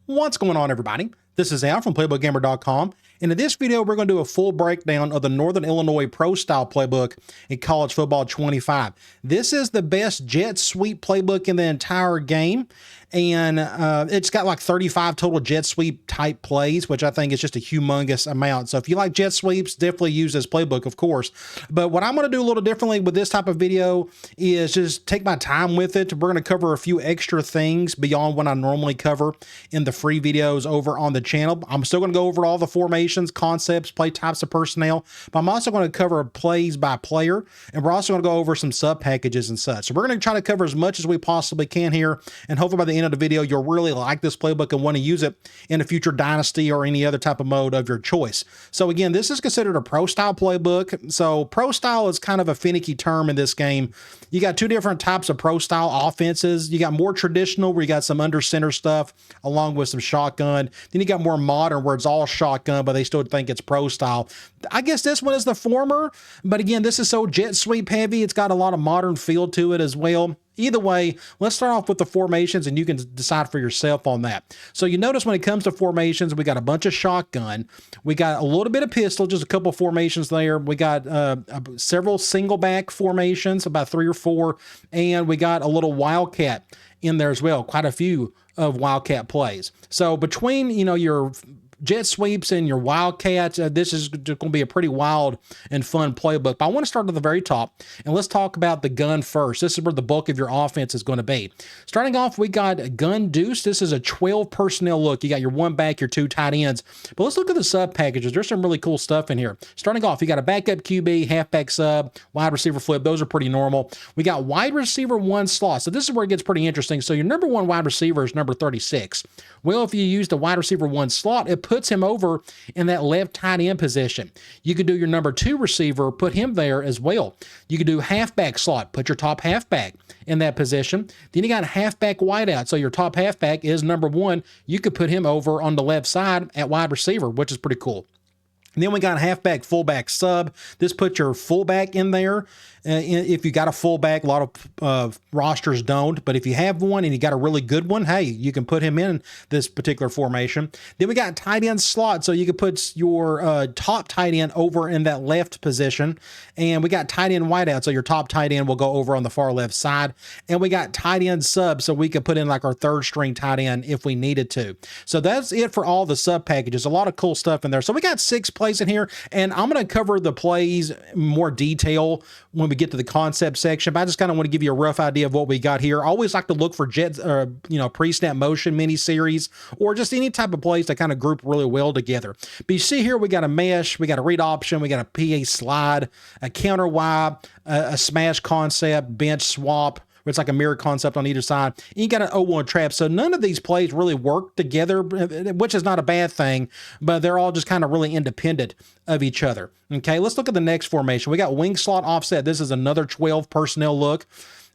What's going on, everybody? This is Al from PlaybookGamer.com, and in this video, we're going to do a full breakdown of the Northern Illinois Pro Style Playbook in College Football 25. This is the best jet sweep playbook in the entire game, and it's got like 35 total jet sweep type plays, which I think is just a humongous amount. So if you like jet sweeps, definitely use this playbook, of course. But what I'm going to do a little differently with this type of video is just take my time with it. We're going to cover a few extra things beyond what I normally cover in the free videos over on the channel. I'm still going to go over all the formations, concepts, play types of personnel, but I'm also going to cover plays by player, and we're also going to go over some sub packages and such. So we're going to try to cover as much as we possibly can here, and hopefully by the end of the video, you'll really like this playbook and want to use it in a future dynasty or any other type of mode of your choice. So again, this is considered a pro style playbook. So pro style is kind of a finicky term in this game. You got two different types of pro style offenses. You got more traditional, where you got some under center stuff along with some shotgun. Then you got more modern, where it's all shotgun, but they still think it's pro style. I guess this one is the former, but again, this is so jet sweep heavy. It's got a lot of modern feel to it as well. Either way, let's start off with the formations, and you can decide for yourself on that. So you notice when it comes to formations, we got a bunch of shotgun. We got a little bit of pistol, just a couple of formations there. We got several single back formations, about 3 or 4, and we to little wildcat in there as well. Quite a few of wildcat plays. So between, your jet sweeps and your wildcats, this is going to be a pretty wild and fun playbook. But I want to start at the very top, and let's talk about the gun first. This is where the bulk of your offense is going to be. Starting off, we got gun deuce. This is a 12 personnel look. You got your 1 back, your 2 tight ends. But let's look at the sub packages. There's some really cool stuff in here. Starting off, you got a backup QB, halfback sub, wide receiver flip. Those are pretty normal. We got wide receiver 1 slot. So this is where it gets pretty interesting. So your number 1 wide receiver is number 36. Well, if you use the wide receiver 1 slot, it puts him over in that left tight end position. You could do your number 2 receiver, put him there as well. You could do halfback slot, put your top halfback in that position. Then you got a halfback wideout. So your top halfback is number 1. You could put him over on the left side at wide receiver, which is pretty cool. And then we got a halfback, fullback sub. This puts your fullback in there. If you got a fullback, a lot of rosters don't, but if you have one and you got a really good one, hey, you can put him in this particular formation. Then we got tight end slot, so you can put your top tight end over in that left position, and we got tight end wideout, so your top tight end will go over on the far left side, and we got tight end sub, so we could put in like our 3rd string tight end if we needed to. So that's it for all the sub packages. A lot of cool stuff in there. So we got 6 plays in here, and I'm going to cover the plays in more detail when we get to the concept section, but I just kind of want to give you a rough idea of what we got here. I always like to look for pre-snap motion mini-series or just any type of plays that kind of group really well together. But you see here, we got a mesh, we got a read option, we got a PA slide, a counter wipe, a smash concept, bench swap, where it's like a mirror concept on either side. And you got an 0-1 trap. So none of these plays really work together, which is not a bad thing, but they're all just kind of really independent of each other. Okay, let's look at the next formation. We got wing slot offset. This is another 12 personnel look.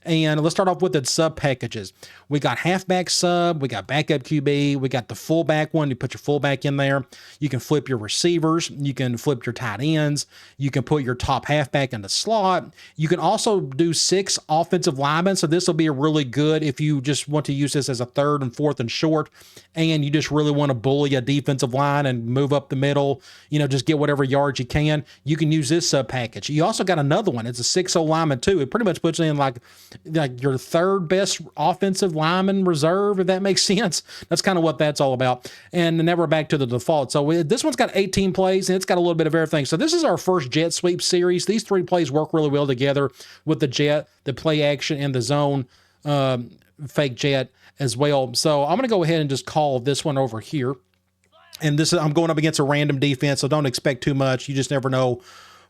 And let's start off with the sub packages. We got halfback sub, we got backup QB, we got the fullback one. You put your fullback in there. You can flip your receivers. You can flip your tight ends. You can put your top halfback in the slot. You can also do 6 offensive linemen. So this will be a really good if you just want to use this as a 3rd and 4th and short, and you just really want to bully a defensive line and move up the middle, just get whatever yards you can. You can use this sub package. You also got another one. It's a 6-0 lineman too. It pretty much puts in like your 3rd best offensive lineman reserve, if that makes sense. That's kind of what that's all about. And now we're back to the default. So this one's got 18 plays, and it's got a little bit of everything. So this is our first jet sweep series. These 3 plays work really well together with the jet, the play action, and the zone fake jet as well. So I'm going to go ahead and just call this one over here. And I'm going up against a random defense, so don't expect too much. You just never know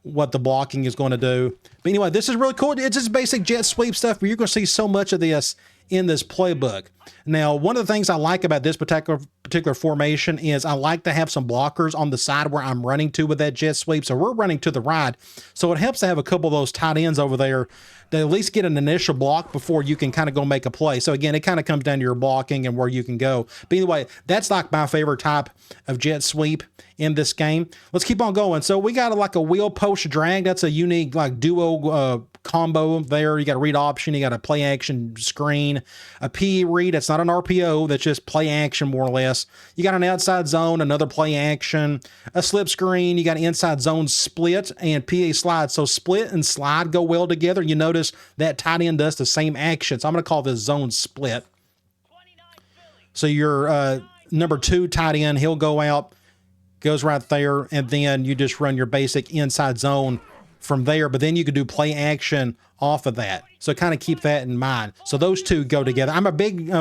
what the blocking is going to do. But anyway, this is really cool. It's just basic jet sweep stuff, but you're going to see so much of this in this playbook. Now, one of the things I like about this particular formation is I like to have some blockers on the side where I'm running to with that jet sweep. So we're running to the right. So it helps to have a couple of those tight ends over there that at least get an initial block before you can kind of go make a play. So again, it kind of comes down to your blocking and where you can go. But anyway, that's like my favorite type of jet sweep in this game. Let's keep on going. So we got like a wheel post drag. That's a unique like duo combo there. You got a read option, you got a play action screen, screen, a PE read. That's not an RPO. That's just play action, more or less. You got an outside zone, another play action, a slip screen. You got an inside zone split and PA slide. So split and slide go well together. You notice that tight end does the same action. So I'm going to call this zone split. So your number 2 tight end, he'll go out, goes right there, and then you just run your basic inside zone from there. But then you could do play action off of that. So kind of keep that in mind. So those two go together. I'm a big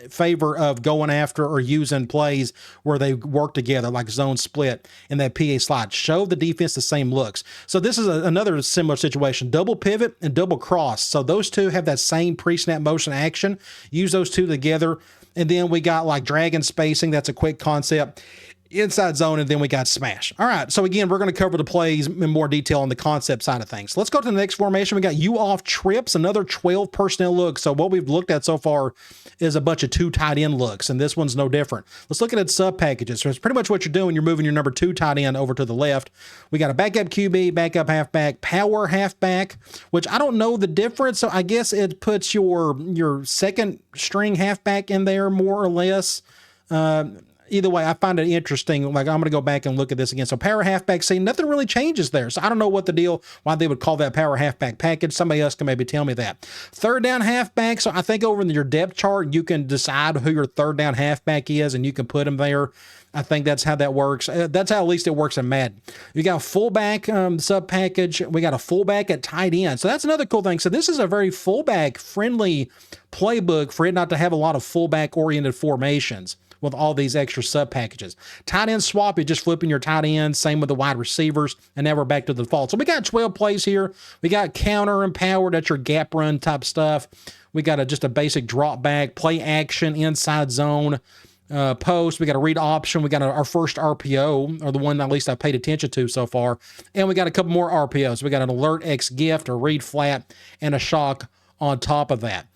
favor of going after or using plays where they work together, like zone split and that PA slide. Show the defense the same looks. So this is another similar situation, double pivot and double cross. So those two have that same pre-snap motion action. Use those two together. And then we got like dragon spacing. That's a quick concept. Inside zone, and then we got smash. All right, so again, we're going to cover the plays in more detail on the concept side of things. Let's go to the next formation. We got you off trips, another 12 personnel look. So what we've looked at so far is a bunch of 2 tight end looks, and this one's no different. Let's look at its sub packages. So it's pretty much what you're doing. You're moving your number 2 tight end over to the left. We got a backup QB, backup halfback, power halfback, which I don't know the difference. So I guess it puts your second string halfback in there more or less. Either way, I find it interesting. Like, I'm going to go back and look at this again. So power halfback, see, nothing really changes there. So I don't know what the deal, why they would call that power halfback package. Somebody else can maybe tell me that. Third down halfback. So I think over in your depth chart, you can decide who your third down halfback is, and you can put them there. I think that's how that works. That's how at least it works in Madden. You got a fullback sub package. We got a fullback at tight end. So that's another cool thing. So this is a very fullback friendly playbook for it not to have a lot of fullback oriented formations with all these extra sub packages. Tight end swap, you're just flipping your tight ends. Same with the wide receivers. And now we're back to the default. So we got 12 plays here. We got counter and power. That's your gap run type stuff. We got just a basic drop back, play action, inside zone, post. We got a read option. We got our first RPO, or the one at least I paid attention to so far. And we got a couple more RPOs. We got an alert X gift, a read flat, and a shock on top of that.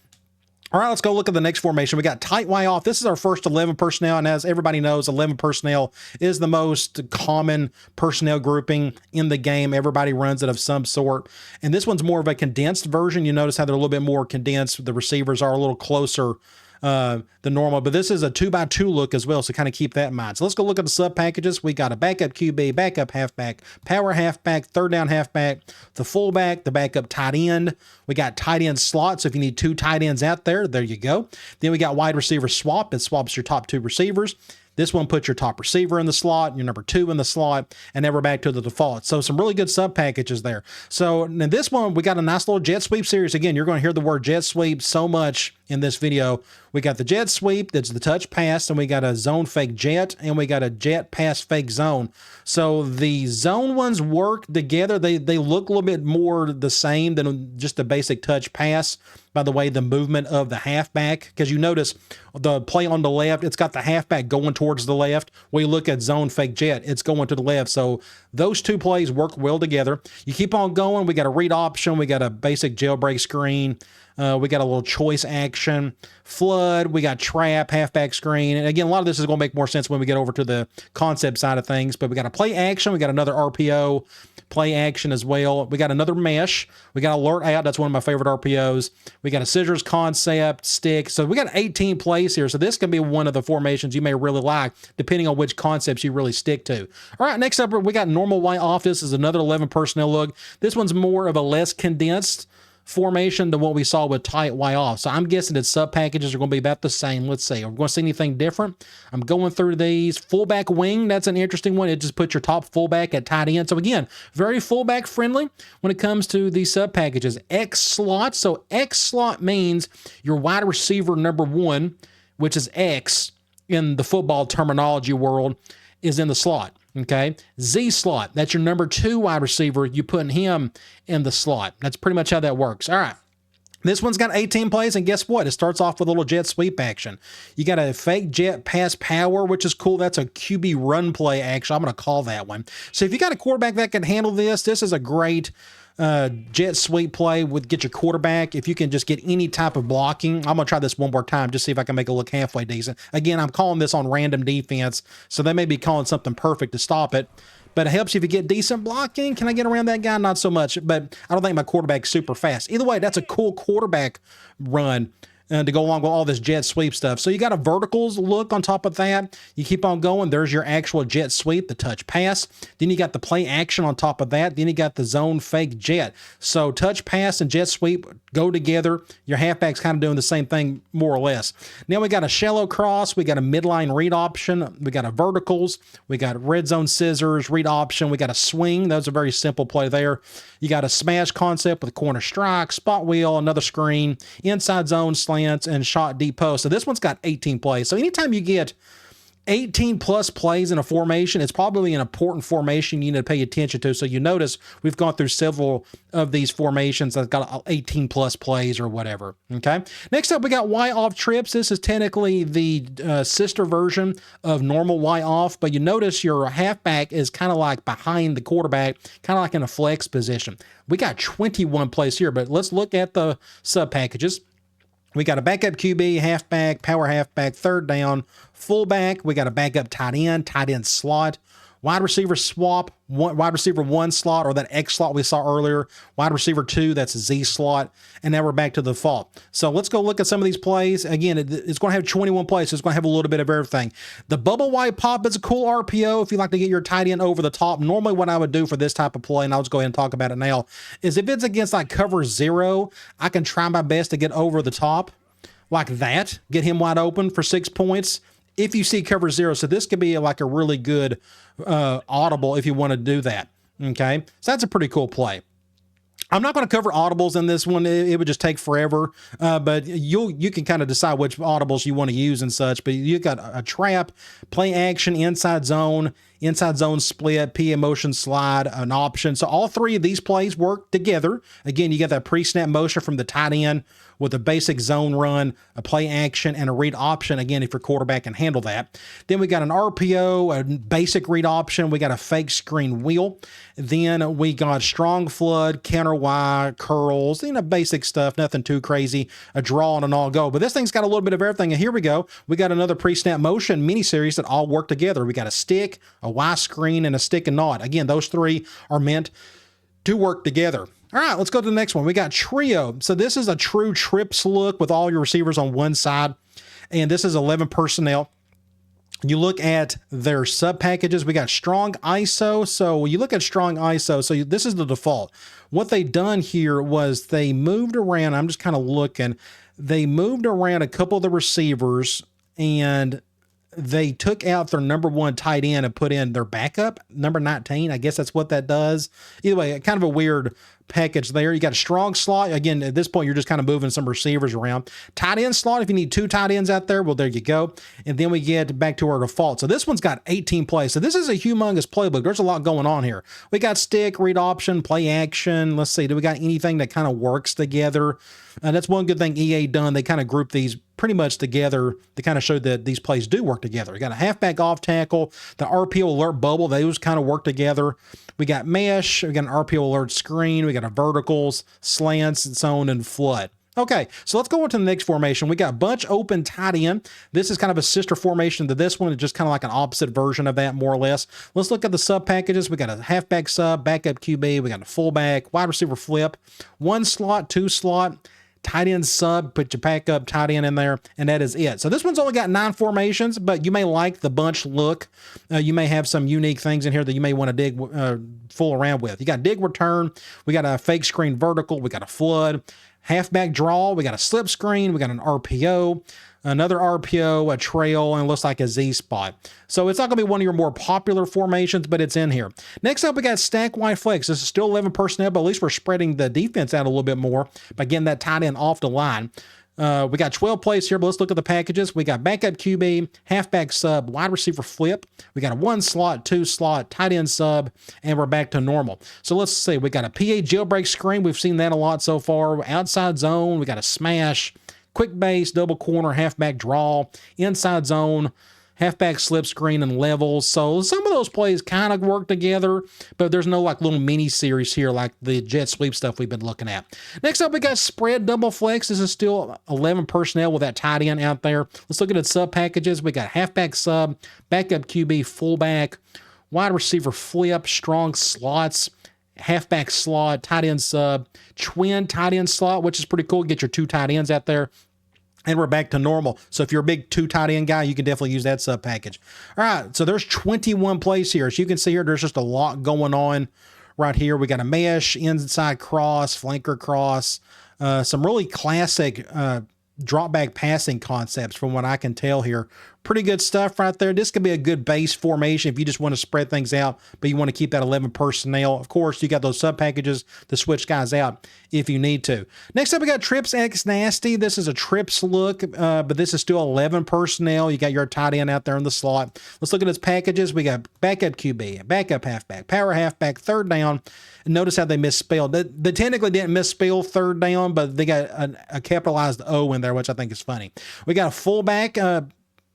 All right, let's go look at the next formation. We got tight Y off. This is our first 11 personnel, and as everybody knows, 11 personnel is the most common personnel grouping in the game. Everybody runs it of some sort, and this one's more of a condensed version. You notice how they're a little bit more condensed. The receivers are a little closer than normal, but this is a 2x2 look as well, so kind of keep that in mind. So let's go look at the sub packages. We got a backup QB, backup halfback, power halfback, third down halfback, the fullback, the backup tight end. We got tight end slots. So if you need 2 tight ends out there, there you go. Then we got wide receiver swap. It swaps your top 2 receivers. This one puts your top receiver in the slot, your number 2 in the slot, and then we're back to the default. So some really good sub packages there. So in this one, we got a nice little jet sweep series. Again, you're going to hear the word jet sweep so much in this video. We got the jet sweep, that's the touch pass, and we got a zone fake jet, and we got a jet pass fake zone. So the zone ones work together. They look a little bit more the same than just a basic touch pass. By the way, the movement of the halfback, because you notice the play on the left, it's got the halfback going towards the left. We look at zone fake jet, it's going to the left. So those 2 plays work well together. You keep on going. We got a read option. We got a basic jailbreak screen. We got a little choice action, flood. We got trap, halfback screen. And again, a lot of this is going to make more sense when we get over to the concept side of things. But we got a play action. We got another RPO, play action as well. We got another mesh. We got alert out. That's one of my favorite RPOs. We got a scissors concept, stick. So we got 18 plays here. So this can be one of the formations you may really like, depending on which concepts you really stick to. All right, next up, we got normal Y off. This is another 11 personnel look. This one's more of a less condensed formation than what we saw with tight Y off. So I'm guessing that sub packages are going to be about the same. Let's see. Are we going to see anything different? I'm going through these. Fullback wing, that's an interesting one. It just puts your top fullback at tight end. So again, very fullback friendly when it comes to these sub packages. X slot. So X slot means your wide receiver number 1, which is X in the football terminology world, is in the slot. Okay, Z slot, that's your number 2 wide receiver. You putting him in the slot. That's pretty much how that works. All right. This one's got 18 plays, and guess what? It starts off with a little jet sweep action. You got a fake jet pass power, which is cool. That's a QB run play action. I'm going to call that one. So if you got a quarterback that can handle this, this is a great jet sweep play with get your quarterback. If you can just get any type of blocking, I'm going to try this one more time, just see if I can make it look halfway decent. Again, I'm calling this on random defense, so they may be calling something perfect to stop it. But it helps you if you get decent blocking. Can I get around that guy? Not so much, but I don't think my quarterback's super fast. Either way, that's a cool quarterback run. to go along with all this jet sweep stuff. So you got a verticals look on top of that. You keep on going. There's your actual jet sweep, the touch pass. Then you got the play action on top of that. Then you got the zone fake jet. So touch pass and jet sweep go together. Your halfback's kind of doing the same thing more or less. Now we got a shallow cross. We got a midline read option. We got a verticals. We got red zone scissors, read option. We got a swing. That was a very simple play there. You got a smash concept with a corner strike, spot wheel, another screen, inside zone slants, and shot deep post. So this one's got 18 plays. So anytime you get 18 plus plays in a formation, it's probably an important formation you need to pay attention to. So you notice we've gone through several of these formations that's got 18 plus plays or whatever. Okay. Next up, we got Y off trips. This is technically the sister version of normal Y off, but you notice your halfback is kind of like behind the quarterback, kind of like in a flex position. We got 21 plays here, but let's look at the sub packages. We got a backup QB, halfback, power halfback, third down, fullback. We got a backup tight end slot, wide receiver swap, wide receiver 1 slot, or that X slot we saw earlier, wide receiver 2, that's a Z slot, and now we're back to the default. So let's go look at some of these plays. Again, it's going to have 21 plays, so it's going to have a little bit of everything. The bubble wide pop is a cool RPO if you like to get your tight end over the top. Normally what I would do for this type of play, and I'll just go ahead and talk about it now, is if it's against like cover 0, I can try my best to get over the top like that, get him wide open for 6 points if you see cover 0. So this could be like a really good audible if you want to do that. Okay, so that's a pretty cool play. I'm not going to cover audibles in this one. It would just take forever, but you can kind of decide which audibles you want to use and such. But you got a trap, play action, inside zone split, PA motion slide, an option. So all three of these plays work together. Again, you got that pre-snap motion from the tight end with a basic zone run, a play action, and a read option, again, if your quarterback can handle that. Then we got an RPO, a basic read option. We got a fake screen wheel. Then we got strong flood, counter Y, curls, basic stuff, nothing too crazy, a draw and an all go. But this thing's got a little bit of everything. And here we go. We got another pre-snap motion mini series that all work together. We got a stick, a Y screen, and a stick and knot. Again, those three are meant to work together. All right, let's go to the next one. We got trio. So this is a true trips look with all your receivers on one side. And this is 11 personnel. You look at their sub packages. We got strong ISO. So you look at strong ISO. So this is the default. What they done here was they moved around. I'm just kind of looking. They moved around a couple of the receivers and they took out their number 1 tight end and put in their backup, number 19. I guess that's what that does. Either way, kind of a weird package there. You got a strong slot. Again, at this point, you're just kind of moving some receivers around. Tight end slot, if you need 2 tight ends out there, well, there you go. And then we get back to our default. So this one's got 18 plays. So this is a humongous playbook. There's a lot going on here. We got stick, read option, play action. Let's see, do we got anything that kind of works together? That's one good thing EA done. They kind of grouped these pretty much together to kind of show that these plays do work together. We got a halfback off tackle, the RPO alert bubble, those kind of work together. We got mesh, we got an RPO alert screen, we got a verticals, slants, zone, and flood. Okay, so let's go on to the next formation. We got bunch open tight end. This is kind of a sister formation to this one. It's just kind of like an opposite version of that, more or less. Let's look at the sub packages. We got a halfback sub, backup QB, we got a fullback, wide receiver flip, 1 slot, 2 slot, tight end sub, put your backup tight end in there, and that is it. So this one's only got 9 formations, but you may like the bunch look. You may have some unique things in here that you may want to dig fool around with. You got dig return, we got a fake screen vertical, we got a flood, halfback draw, we got a slip screen, we got an RPO, another RPO, a trail, and it looks like a Z spot. So it's not going to be one of your more popular formations, but it's in here. Next up, we got stack wide flex. This is still 11 personnel, but at least we're spreading the defense out a little bit more by getting that tight end off the line. We got 12 plays here, but let's look at the packages. We got backup QB, halfback sub, wide receiver flip. We got a 1 slot, 2 slot, tight end sub, and we're back to normal. So let's see. We got a PA jailbreak screen. We've seen that a lot so far. Outside zone. We got a smash, quick base, double corner, halfback draw, inside zone, halfback slip screen, and levels. So some of those plays kind of work together, but there's no like little mini series here like the jet sweep stuff we've been looking at. Next up, we got spread double flex. This is still 11 personnel with that tight end out there. Let's look at its sub packages. We got halfback sub, backup QB, fullback, wide receiver flip, strong slots, halfback slot, tight end sub, twin tight end slot, which is pretty cool. Get your 2 tight ends out there. And we're back to normal. So if you're a big 2 tight end guy, you can definitely use that sub package. All right, so there's 21 plays here. As you can see here, there's just a lot going on right here. We got a mesh, inside cross, flanker cross, some really classic drop back passing concepts from what I can tell here. Pretty good stuff right there. This could be a good base formation if you just want to spread things out, but you want to keep that 11 personnel. Of course, you got those sub packages to switch guys out if you need to. Next up, we got Trips X Nasty. This is a Trips look, but this is still 11 personnel. You got your tight end out there in the slot. Let's look at its packages. We got backup QB, backup halfback, power halfback, third down. And notice how they misspelled. They technically didn't misspell third down, but they got a capitalized O in there, which I think is funny. We got a fullback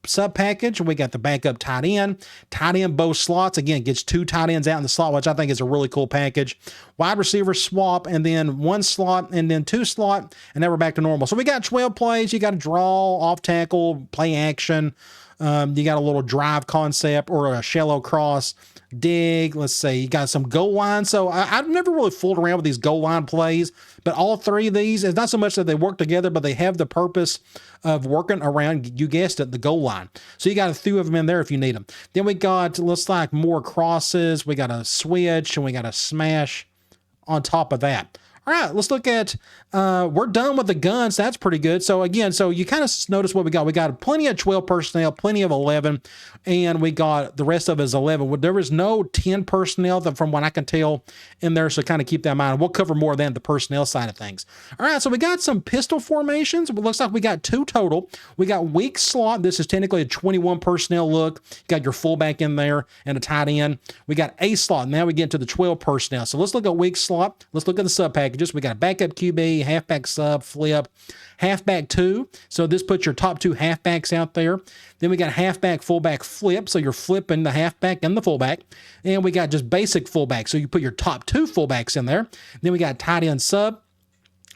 sub package. We got the backup tight end both slots. Again, gets 2 tight ends out in the slot, which I think is a really cool package. Wide receiver swap, and then 1 slot, and then 2 slot, and then we're back to normal. So we got 12 plays. You got a draw, off tackle, play action. You got a little drive concept or a shallow cross, dig. Let's see, you got some goal line. So I've never really fooled around with these goal line plays, but all 3 of these, it's not so much that they work together, but they have the purpose of working around, you guessed it, the goal line. So you got a few of them in there if you need them. Then we got, looks like more crosses. We got a switch and we got a smash on top of that. All right, let's look at, we're done with the guns. That's pretty good. So again, so you kind of notice what we got. We got plenty of 12 personnel, plenty of 11, and we got the rest of it is 11. There was no 10 personnel from what I can tell in there, so kind of keep that in mind. We'll cover more than the personnel side of things. All right, so we got some pistol formations. It looks like we got 2 total. We got weak slot. This is technically a 21 personnel look. You got your fullback in there and a tight end. We got a slot. Now we get to the 12 personnel. So let's look at weak slot. Let's look at the sub package. We got a backup QB, halfback sub, flip, halfback 2. So this puts your top 2 halfbacks out there. Then we got halfback, fullback, flip. So you're flipping the halfback and the fullback. And we got just basic fullback. So you put your top 2 fullbacks in there. Then we got tight end sub.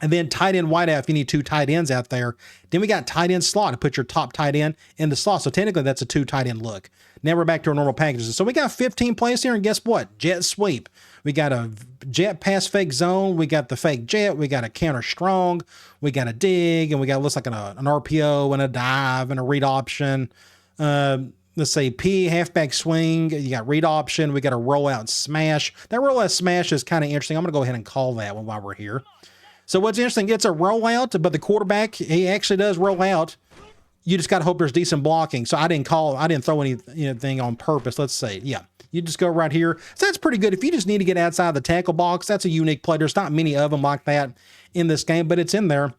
And then tight end wideout if you need 2 tight ends out there. Then we got tight end slot to put your top tight end in the slot. So technically that's a 2 tight end look. Now we're back to our normal packages. So we got 15 plays here, and guess what? Jet sweep. We got a jet pass fake zone. We got the fake jet. We got a counter strong. We got a dig, and we got looks like an RPO and a dive and a read option. Let's say P, halfback swing. You got read option. We got a rollout smash. That rollout smash is kind of interesting. I'm going to go ahead and call that one while we're here. So what's interesting, it's a rollout, but the quarterback, he actually does roll out. You just got to hope there's decent blocking. So I didn't throw anything on purpose. Let's see. Yeah. You just go right here. So that's pretty good. If you just need to get outside the tackle box, that's a unique play. There's not many of them like that in this game, but it's in there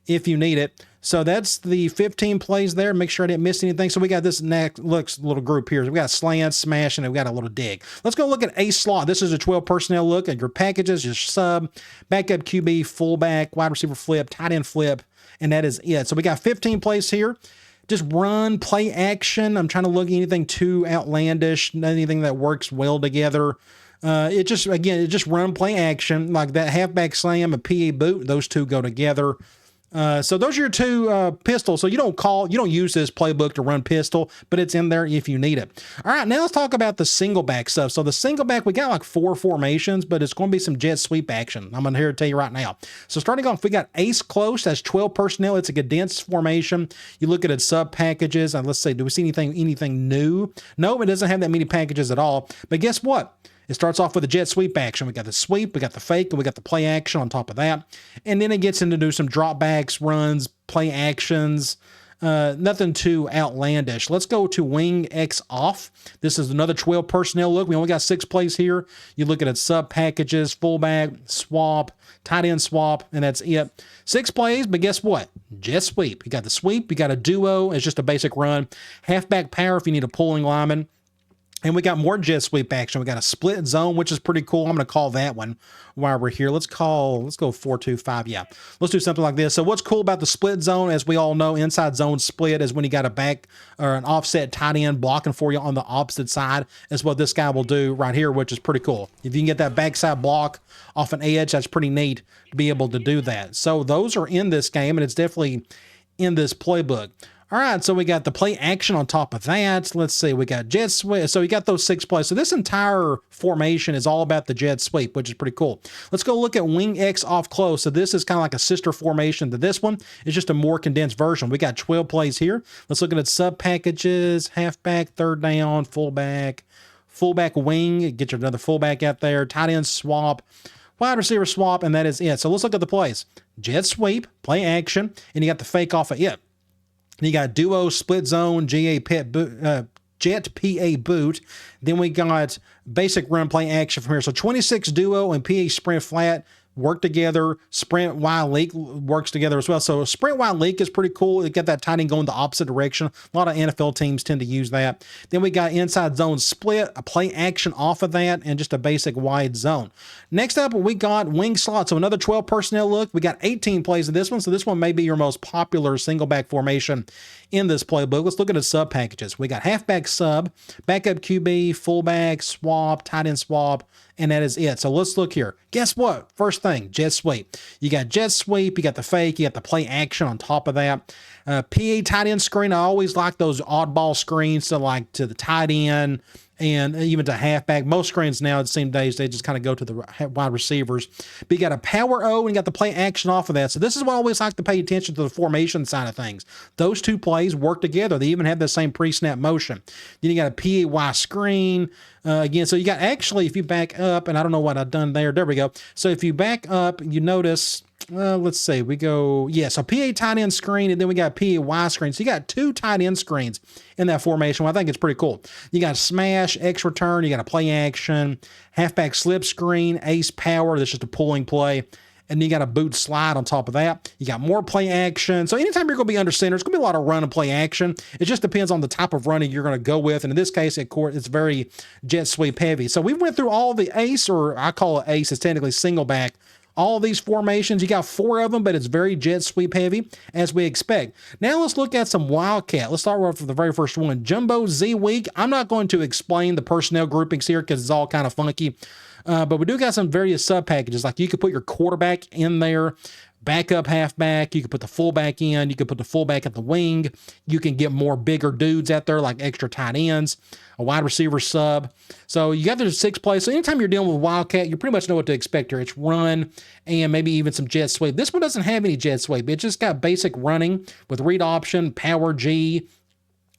if you need it. So that's the 15 plays there. Make sure I didn't miss anything. So we got this next little group here. We got slant, smash, and we got a little dig. Let's go look at a slot. This is a 12 personnel look at your packages, your sub, backup QB, fullback, wide receiver flip, tight end flip, and that is it. So we got 15 plays here. Just run, play action. I'm trying to look at anything too outlandish, anything that works well together. It just run, play action, like that halfback slam, a PA boot. Those 2 go together. So those are your 2 pistols. So you don't use this playbook to run pistol, but it's in there if you need it. All right, now let's talk about the single back stuff. So the single back, we got like 4 formations, but it's going to be some jet sweep action. I'm going to here to tell you right now. So starting off, we got ace close. That's 12 personnel. It's a condensed formation. You look at its sub packages, and let's see, do we see anything new? No, it doesn't have that many packages at all. But guess what? It starts off with a jet sweep action. We got the sweep, we got the fake, and we got the play action on top of that. And then it gets into do some drop backs, runs, play actions, nothing too outlandish. Let's go to wing X off. This is another 12 personnel look. We only got 6 plays here. You look at its sub packages, fullback, swap, tight end swap, and that's it. 6 plays, but guess what? Jet sweep. You got the sweep, you got a duo. It's just a basic run. Halfback power if you need a pulling lineman. And we got more jet sweep action. We got a split zone, which is pretty cool. I'm going to call that one while we're here. Let's go 4-2-5. Yeah, let's do something like this. So what's cool about the split zone, as we all know, inside zone split is when you got a back or an offset tight end blocking for you on the opposite side, is what this guy will do right here, which is pretty cool. If you can get that backside block off an edge, that's pretty neat to be able to do that. So those are in this game, and it's definitely in this playbook. All right, so we got the play action on top of that. Let's see, we got jet sweep. So we got those 6 plays. So this entire formation is all about the jet sweep, which is pretty cool. Let's go look at wing X off close. So this is kind of like a sister formation to this one. It's just a more condensed version. We got 12 plays here. Let's look at its sub packages, halfback, third down, fullback wing, get you another fullback out there, tight end swap, wide receiver swap, and that is it. So let's look at the plays. Jet sweep, play action, and you got the fake off of it. You got duo, split zone, jet PA boot. Then we got basic run play action from here. So 26 duo and PA sprint flat work together. Sprint Y leak works together as well. So sprint Y leak is pretty cool. You get that tight end going the opposite direction. A lot of NFL teams tend to use that. Then we got inside zone split, a play action off of that, and just a basic wide zone. Next up, we got wing slot. So another 12 personnel look. We got 18 plays in this one. So this one may be your most popular single back formation in this playbook. Let's look at the sub packages. We got halfback sub, backup QB, fullback, swap, tight end swap, and that is it. So let's look here. Guess what? First thing, jet sweep. You got jet sweep, you got the fake, you got the play action on top of that. PA tight end screen, I always like those oddball screens to like to the tight end and even to halfback. Most screens now, it seems days, they just kind of go to the wide receivers. But you got a power O and you got the play action off of that. So this is why I always like to pay attention to the formation side of things. Those two plays work together. They even have the same pre-snap motion. Then you got a PAY screen. Again, so you got actually, if you back up, and I don't know what I've done there. There we go. So if you back up, you notice, let's see, we go, yeah, so PA tight end screen, and then we got PAY screen. So you got 2 tight end screens in that formation. Well, I think it's pretty cool. You got smash, X return, you got a play action, halfback slip screen, ace power. That's just a pulling play. And then you got a boot slide on top of that. You got more play action. So anytime you're going to be under center, it's going to be a lot of run and play action. It just depends on the type of running you're going to go with. And in this case, it's very jet sweep heavy. So we went through all the ace, or I call it ace, it's technically single back. All these formations, you got 4 of them, but it's very jet sweep heavy, as we expect. Now let's look at some wildcat. Let's start with the very first one, Jumbo Z week. I'm not going to explain the personnel groupings here because it's all kind of funky. But we do got some various sub packages. Like you could put your quarterback in there, backup halfback. You could put the fullback in. You could put the fullback at the wing. You can get more bigger dudes out there, like extra tight ends, a wide receiver sub. So you got those 6 plays. So anytime you're dealing with wildcat, you pretty much know what to expect here. It's run and maybe even some jet sweep. This one doesn't have any jet sweep. It just got basic running with read option, power G,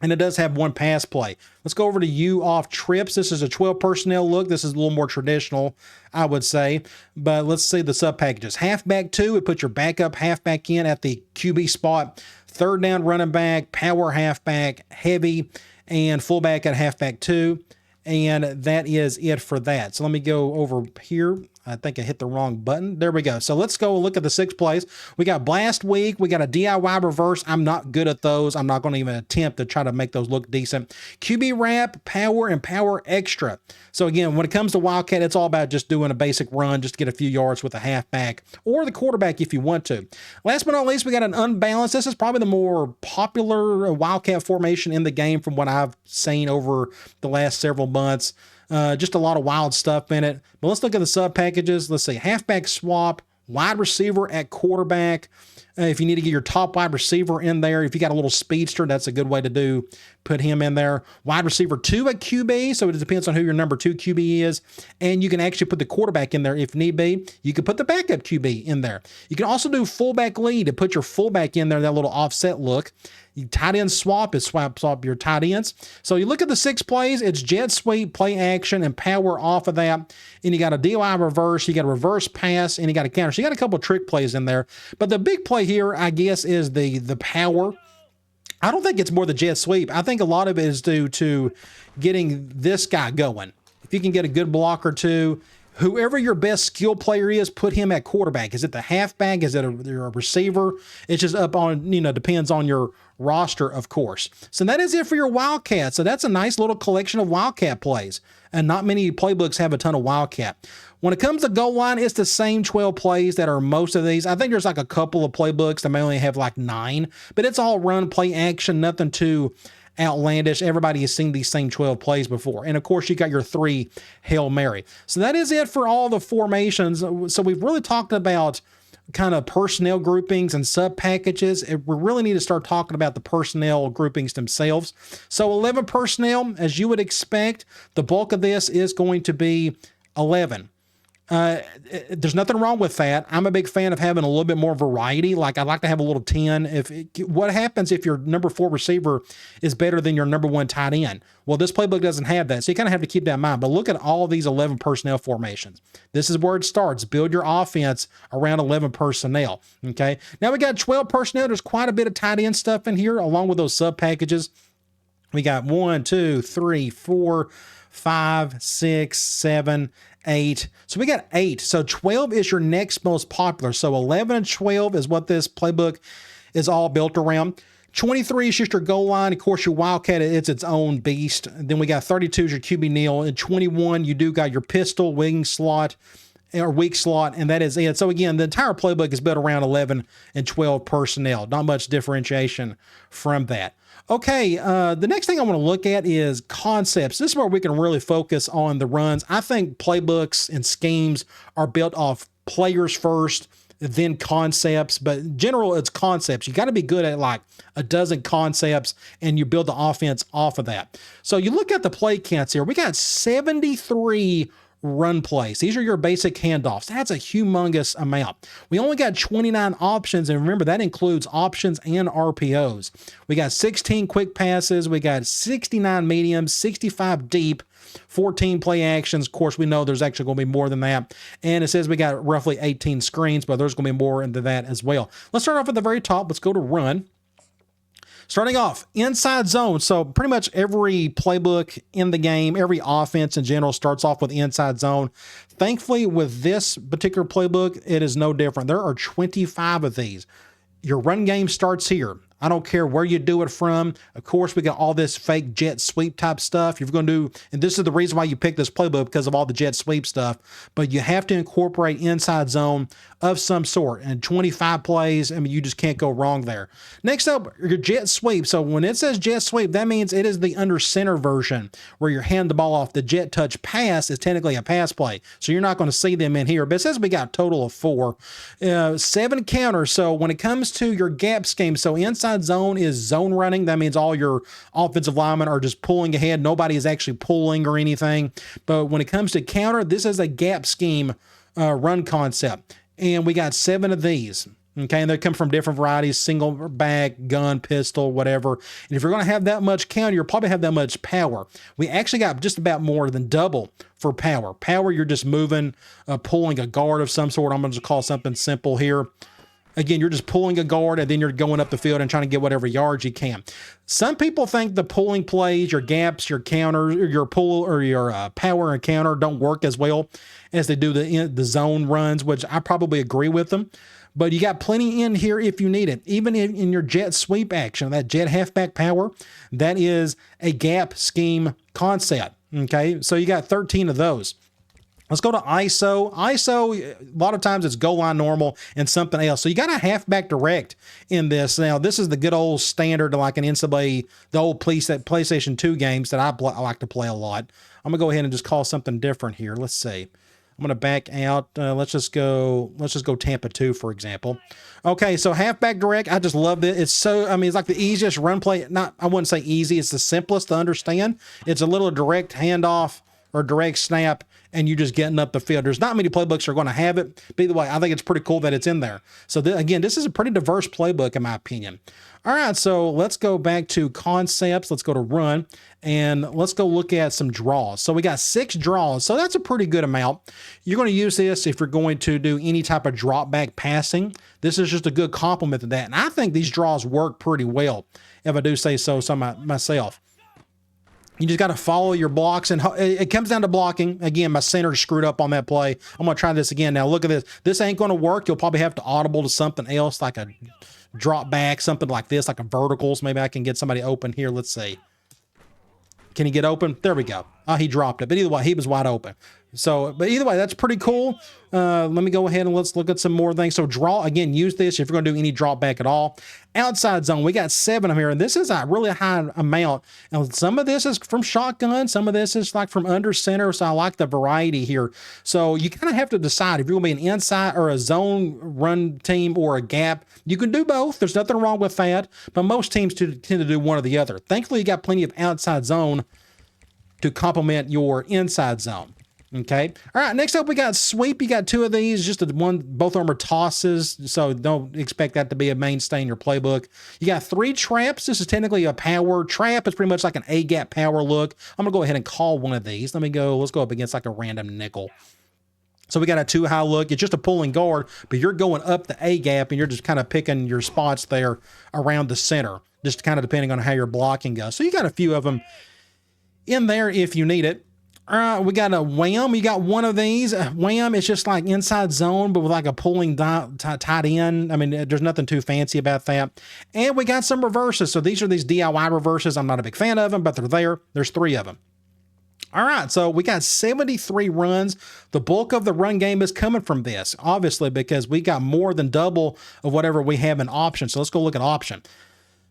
and it does have 1 pass play. Let's go over to U off trips. This is a 12 personnel look. This is a little more traditional, I would say. But let's see the sub packages. Halfback 2, it puts your backup halfback in at the QB spot. Third down running back, power halfback, heavy, and fullback at halfback 2. And that is it for that. So let me go over here. I think I hit the wrong button. There we go. So let's go look at the 6 plays. We got blast week. We got a DIY reverse. I'm not good at those. I'm not going to even attempt to try to make those look decent. QB wrap, power, and power extra. So again, when it comes to wildcat, it's all about just doing a basic run just to get a few yards with a halfback or the quarterback if you want to. Last but not least, we got an unbalanced. This is probably the more popular wildcat formation in the game from what I've seen over the last several months. Just a lot of wild stuff in it. But let's look at the sub packages. Let's see, halfback swap, wide receiver at quarterback. If you need to get your top wide receiver in there, if you got a little speedster, that's a good way to put him in there. Wide receiver 2 at QB, so it depends on who your number 2 QB is. And you can actually put the quarterback in there if need be. You can put the backup QB in there. You can also do fullback lead and put your fullback in there, that little offset look. Tight end swap, it swaps up your tight ends. So you look at the 6 plays, it's jet sweep, play action, and power off of that. And you got a DOI reverse, you got a reverse pass, and you got a counter. So you got a couple of trick plays in there. But the big play here, I guess, is the power. I don't think it's more the jet sweep. I think a lot of it is due to getting this guy going. If you can get a good block or two, whoever your best skill player is, put him at quarterback. Is it the halfback? Is it a receiver? It's just up on, depends on your roster, of course. So that is it for your Wildcat. So that's a nice little collection of Wildcat plays. And not many playbooks have a ton of Wildcat. When it comes to goal line, it's the same 12 plays that are most of these. I think there's like a couple of playbooks that may only have like 9, but it's all run, play action, nothing too outlandish. Everybody has seen these same 12 plays before. And of course, you got your 3 Hail Mary. So that is it for all the formations. So we've really talked about kind of personnel groupings and sub packages. We really need to start talking about the personnel groupings themselves. So 11 personnel, as you would expect, the bulk of this is going to be 11. There's nothing wrong with that. I'm a big fan of having a little bit more variety. Like I'd like to have a little 10. What happens if your number 4 receiver is better than your number 1 tight end? Well, this playbook doesn't have that. So you kind of have to keep that in mind. But look at all these 11 personnel formations. This is where it starts. Build your offense around 11 personnel. Okay. Now we got 12 personnel. There's quite a bit of tight end stuff in here, along with those sub packages. We got 1, 2, 3, 4, 5, 6, 7, 8. So we got 8. So 12 is your next most popular. So 11 and 12 is what this playbook is all built around. 23 is just your goal line. Of course, your Wildcat, it's its own beast. Then we got 32 is your QB kneel. And 21, you do got your pistol, wing slot, or weak slot, and that is it. So again, the entire playbook is built around 11 and 12 personnel. Not much differentiation from that. Okay, the next thing I want to look at is concepts. This is where we can really focus on the runs. I think playbooks and schemes are built off players first, then concepts, but in general, it's concepts. You got to be good at like a dozen concepts, and you build the offense off of that. So you look at the play counts here. We got 73 run plays. These are your basic handoffs. That's a humongous amount. We only got 29 options, and remember, that includes options and RPOs. We got 16 quick passes. We got 69 mediums, 65 deep, 14 play actions. Of course, we know there's actually going to be more than that. And it says we got roughly 18 screens, but there's going to be more into that as well. Let's start off at the very top. Let's go to run. Starting off, inside zone. So pretty much every playbook in the game, every offense in general starts off with inside zone. Thankfully, with this particular playbook, it is no different. There are 25 of these. Your run game starts here. I don't care where you do it from. Of course, we got all this fake jet sweep type stuff. You're going to do, and this is the reason why you pick this playbook, because of all the jet sweep stuff. But you have to incorporate inside zone of some sort. And 25 plays, I mean, you just can't go wrong there. Next up, your jet sweep. So when it says jet sweep, that means it is the under center version where you hand the ball off. The jet touch pass is technically a pass play. So you're not going to see them in here. But it says we got a total of 4. 7 counters. So when it comes to your gap scheme, so inside zone is zone running. That means all your offensive linemen are just pulling ahead. Nobody is actually pulling or anything. But when it comes to counter, this is a gap scheme run concept. And we got 7 of these. Okay, and they come from different varieties, single bag, gun, pistol, whatever. And if you're going to have that much counter, you'll probably have that much power. We actually got just about more than double for power. Power, you're just moving, pulling a guard of some sort. I'm going to just call something simple here. Again, you're just pulling a guard, and then you're going up the field and trying to get whatever yards you can. Some people think the pulling plays, your gaps, your counters, your pull or your power and counter don't work as well as they do the zone runs, which I probably agree with them. But you got plenty in here if you need it. Even in your jet sweep action, that jet halfback power, that is a gap scheme concept. Okay, so you got 13 of those. Let's go to ISO. ISO, a lot of times it's goal line normal and something else. So you got a halfback direct in this. Now, this is the good old standard like an NCAA, the old PlayStation 2 games that I like to play a lot. I'm going to go ahead and just call something different here. Let's see. I'm going to back out. Let's just go Tampa 2, for example. Okay, so halfback direct, I just love it. It's so, I mean, it's like the easiest run play. I wouldn't say easy. It's the simplest to understand. It's a little direct handoff or direct snap, and you just getting up the field. There's not many playbooks that are going to have it. But either way, I think it's pretty cool that it's in there. So again, this is a pretty diverse playbook in my opinion. All right, so let's go back to concepts. Let's go to run, and let's go look at some draws. So we got 6 draws, so that's a pretty good amount. You're going to use this if you're going to do any type of drop back passing. This is just a good complement to that, and I think these draws work pretty well, if I do say so myself. You just got to follow your blocks, and it comes down to blocking. Again, my center screwed up on that play. I'm going to try this again. Now, look at this. This ain't going to work. You'll probably have to audible to something else, like a drop back, something like this, like a verticals. Maybe I can get somebody open here. Let's see. Can he get open? There we go. Oh, he dropped it. But either way, he was wide open. So, but either way, that's pretty cool. Let me go ahead and let's look at some more things. So draw, again, use this if you're going to do any drop back at all. Outside zone, we got 7 of them here, and this is a really high amount. And some of this is from shotgun, some of this is like from under center, so I like the variety here. So you kind of have to decide if you're going to be an inside or a zone run team or a gap. You can do both. There's nothing wrong with that, but most teams tend to do one or the other. Thankfully, you got plenty of outside zone to complement your inside zone. Okay. All right. Next up, we got sweep. You got 2 of these, just both of them are tosses. So don't expect that to be a mainstay in your playbook. You got 3 traps. This is technically a power trap. It's pretty much like an A gap power look. I'm going to go ahead and call one of these. Let's go up against like a random nickel. So we got a 2 high look. It's just a pulling guard, but you're going up the A gap and you're just kind of picking your spots there around the center, just kind of depending on how your blocking goes. So you got a few of them in there if you need it. All right, we got a wham. You got 1 of these. Wham is just like inside zone, but with like a pulling tight end. I mean, there's nothing too fancy about that. And we got some reverses. So these are these DIY reverses. I'm not a big fan of them, but they're there. There's 3 of them. All right, so we got 73 runs. The bulk of the run game is coming from this, obviously, because we got more than double of whatever we have in option. So let's go look at option.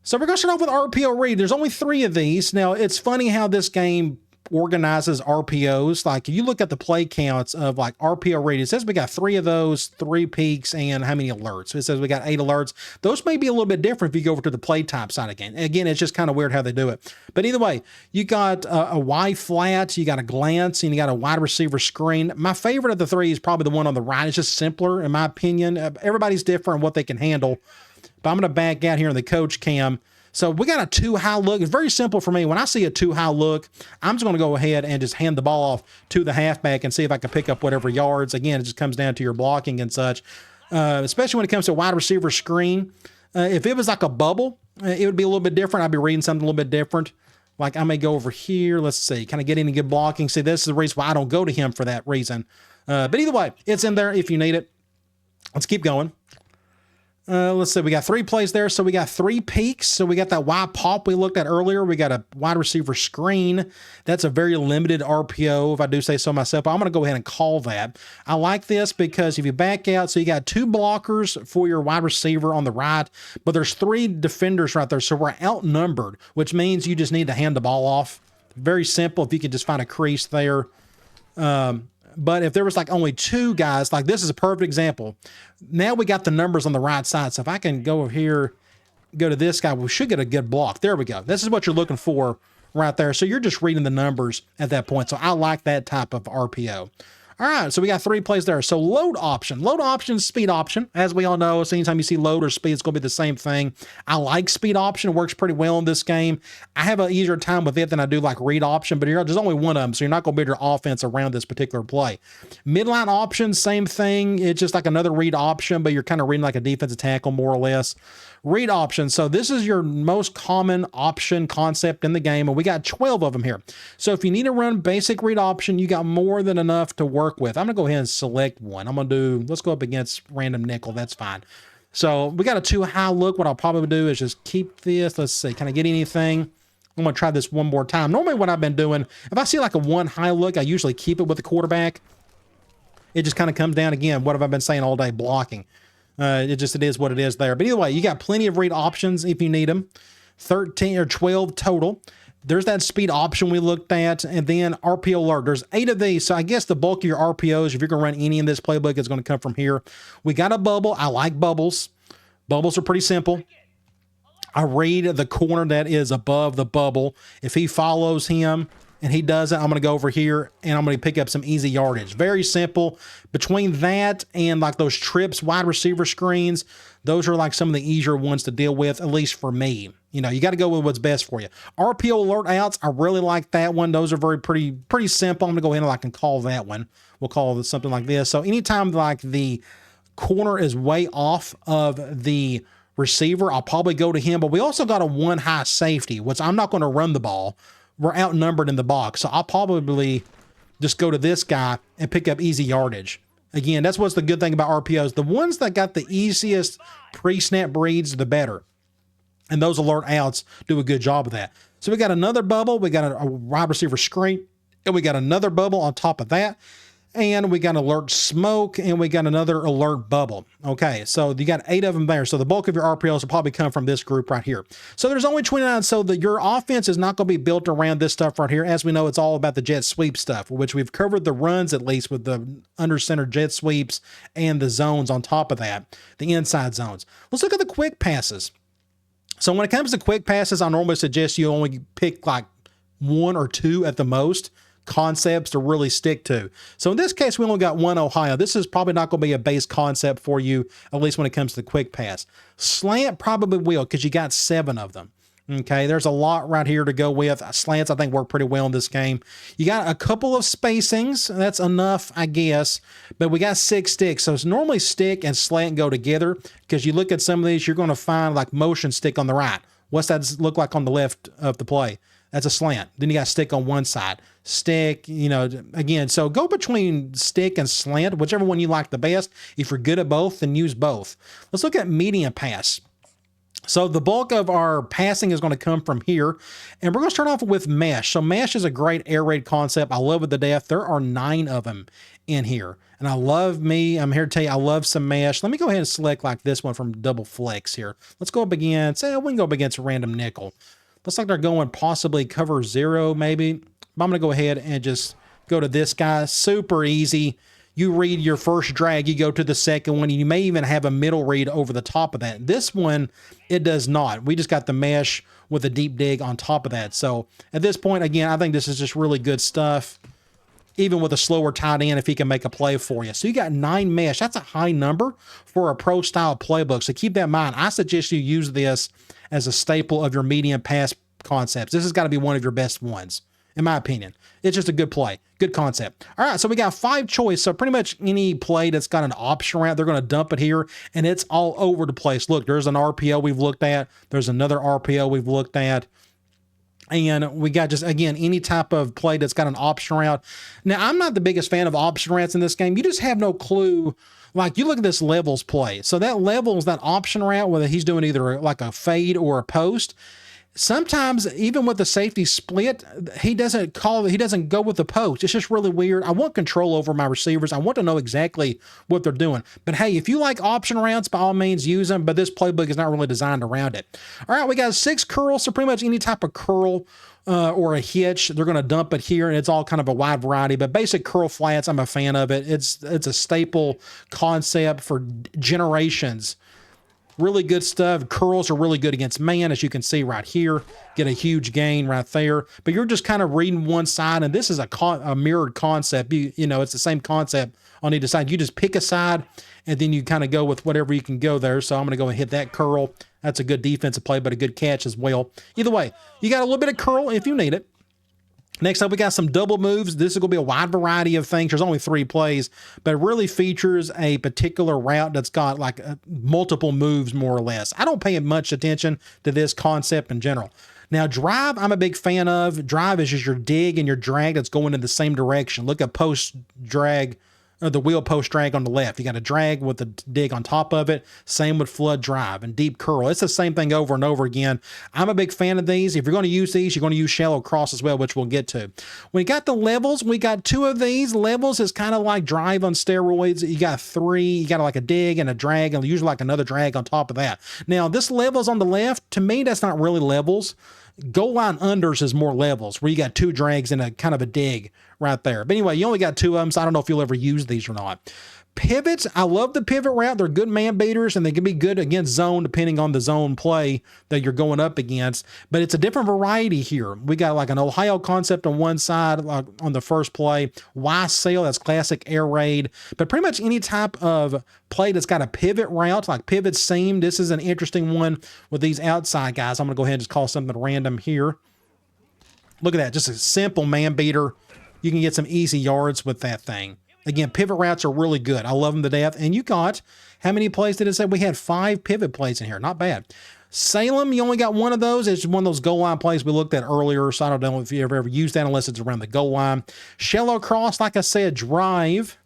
So we're going to start off with RPO read. There's only 3 of these. Now, it's funny how this game organizes RPOs. Like if you look at the play counts of like RPO read, it says we got 3 of those, 3 peaks, and how many alerts? It says we got 8 alerts. Those may be a little bit different if you go over to the play type side again. Again, it's just kind of weird how they do it. But either way, you got a Y flat, you got a glance, and you got a wide receiver screen. My favorite of the 3 is probably the one on the right. It's just simpler in my opinion. Everybody's different in what they can handle. But I'm going to back out here in the coach cam. So we got a 2 high look. It's very simple for me. When I see a 2 high look, I'm just going to go ahead and just hand the ball off to the halfback and see if I can pick up whatever yards. Again, it just comes down to your blocking and such, especially when it comes to wide receiver screen. If it was like a bubble, it would be a little bit different. I'd be reading something a little bit different. Like I may go over here. Let's see. Can I get any good blocking? See, this is the reason why I don't go to him for that reason. But either way, it's in there if you need it. Let's keep going. Let's see, we got 3 plays there. So we got 3 peaks. So we got that Y pop we looked at earlier. We got a wide receiver screen. That's a very limited RPO, if I do say so myself. But I'm going to go ahead and call that. I like this because if you back out, so you got 2 blockers for your wide receiver on the right, but there's 3 defenders right there. So we're outnumbered, which means you just need to hand the ball off. Very simple. If you could just find a crease there. But if there was like only 2 guys, like this is a perfect example. Now we got the numbers on the right side. So if I can go over here, go to this guy, we should get a good block. There we go. This is what you're looking for right there. So you're just reading the numbers at that point. So I like that type of RPO. All right, so we got 3 plays there. So load option. Load option is speed option. As we all know, so anytime you see load or speed, it's going to be the same thing. I like speed option. It works pretty well in this game. I have an easier time with it than I do like read option, but there's only 1 of them, so you're not going to build your offense around this particular play. Midline option, same thing. It's just like another read option, but you're kind of reading like a defensive tackle more or less. Read option. So this is your most common option concept in the game, and we got 12 of them here. So if you need to run basic read option, you got more than enough to work with. I'm going to go ahead and select one. I'm going to do, let's go up against random nickel. That's fine. So we got a 2 high look. What I'll probably do is just keep this. Let's see. Can I get anything? I'm going to try this one more time. Normally what I've been doing, if I see like a 1 high look, I usually keep it with the quarterback. It just kind of comes down again. What have I been saying all day? Blocking. It is what it is there. But either way, you got plenty of read options if you need them. 13 or 12 total. There's that speed option we looked at, and then RPO alert. There's 8 of these, so I guess the bulk of your RPOs, if you're going to run any in this playbook, is going to come from here. We got a bubble. I like bubbles. Bubbles are pretty simple. I read the corner that is above the bubble. If he follows him and he does it, I'm going to go over here and I'm going to pick up some easy yardage. Very simple. Between that and like those trips, wide receiver screens, those are like some of the easier ones to deal with, at least for me. You know, you got to go with what's best for you. RPO alert outs, I really like that one. Those are pretty simple. I'm going to go ahead and I can call that one. We'll call it something like this. So anytime like the corner is way off of the receiver, I'll probably go to him. But we also got a 1 high safety, which I'm not going to run the ball. We're outnumbered in the box. So I'll probably just go to this guy and pick up easy yardage. Again, that's what's the good thing about RPOs. The ones that got the easiest pre-snap reads, the better. And those alert outs do a good job of that. So we got another bubble. We got a wide receiver screen. And we got another bubble on top of that. And we got alert smoke, and we got another alert bubble. Okay, so you got 8 of them there. So the bulk of your RPOs will probably come from this group right here. So there's only 29, so that your offense is not going to be built around this stuff right here. As we know, it's all about the jet sweep stuff, which we've covered the runs at least with the under center jet sweeps and the zones on top of that, the inside zones. Let's look at the quick passes. So when it comes to quick passes, I normally suggest you only pick like 1 or 2 at the most concepts to really stick to. So in this case, we only got 1 Ohio. This is probably not going to be a base concept for you, at least when it comes to the quick pass. Slant probably will, because you got 7 of them. Okay, there's a lot right here to go with. Slants, I think, work pretty well in this game. You got a couple of spacings. That's enough, I guess. But we got 6 sticks. So it's normally stick and slant go together, because you look at some of these, you're going to find like motion stick on the right. What's that look like on the left of the play? That's a slant. Then you got stick on one side. Stick, you know, again, so go between stick and slant, whichever one you like the best. If you're good at both, then use both. Let's look at medium pass. So the bulk of our passing is going to come from here, and we're going to start off with mesh. So mesh is a great air raid concept. I love it to death. There are 9 of them in here, and I'm here to tell you, I love some mesh. Let me go ahead and select like this one from Double Flex here. Let's go up against, we can go up against a random nickel. Looks like they're going possibly cover 0 maybe. But I'm going to go ahead and just go to this guy. Super easy. You read your first drag, you go to the second one, and you may even have a middle read over the top of that. This one, it does not. We just got the mesh with a deep dig on top of that. So at this point, again, I think this is just really good stuff, even with a slower tight end if he can make a play for you. So you got 9 mesh. That's a high number for a pro-style playbook. So keep that in mind. I suggest you use this as a staple of your medium pass concepts. This has got to be one of your best ones, in my opinion. It's just a good play, good concept. All right, so we got 5 choice. So pretty much any play that's got an option route, they're going to dump it here, and it's all over the place. Look, there's an RPO we've looked at. There's another RPO we've looked at. And we got just, again, any type of play that's got an option route. Now, I'm not the biggest fan of option routes in this game. You just have no clue. Like, you look at this levels play. So that levels, that option route, whether he's doing either like a fade or a post, sometimes even with the safety split, he doesn't go with the post. It's just really weird. I want control over my receivers. I want to know exactly what they're doing. But hey, if you like option routes, by all means use them, but this playbook is not really designed around it. All right, we got 6 curls, so pretty much any type of curl or a hitch, they're going to dump it here, and it's all kind of a wide variety. But basic curl flats, I'm a fan of it. It's a staple concept for generations. Really good stuff. Curls are really good against man, as you can see right here. Get a huge gain right there. But you're just kind of reading one side, and this is a mirrored concept. You know, it's the same concept on either side. You just pick a side, and then you kind of go with whatever you can go there. So I'm going to go and hit that curl. That's a good defensive play, but a good catch as well. Either way, you got a little bit of curl if you need it. Next up, we got some double moves. This is going to be a wide variety of things. There's only 3 plays, but it really features a particular route that's got like multiple moves, more or less. I don't pay much attention to this concept in general. Now, drive, I'm a big fan of. Drive is just your dig and your drag that's going in the same direction. Look at post drag, or the wheel post drag on the left. You got a drag with a dig on top of it. Same with flood drive and deep curl. It's the same thing over and over again. I'm a big fan of these. If you're going to use these, you're going to use shallow cross as well, which we'll get to. We got the levels. We got 2 of these. Levels is kind of like drive on steroids. You got 3. You got like a dig and a drag, and usually like another drag on top of that. Now, this levels on the left, to me, that's not really levels. Goal line unders is more levels, where you got 2 drags and a kind of a dig right there. But anyway, you only got 2 of them, so I don't know if you'll ever use these or not. Pivots, I love the pivot route. They're good man beaters, and they can be good against zone depending on the zone play that you're going up against. But it's a different variety here. We got like an Ohio concept on one side, like on the first play. Y sail, that's classic air raid. But pretty much any type of play that's got a pivot route, like pivot seam. This is an interesting one with these outside guys. I'm going to go ahead and just call something random here. Look at that, just a simple man beater. You can get some easy yards with that thing. Again, pivot routes are really good. I love them to death. And you got, how many plays did it say? We had 5 pivot plays in here. Not bad. Salem, you only got 1 of those. It's one of those goal line plays we looked at earlier, so I don't know if you ever used that unless it's around the goal line. Shallow cross, like I said, drive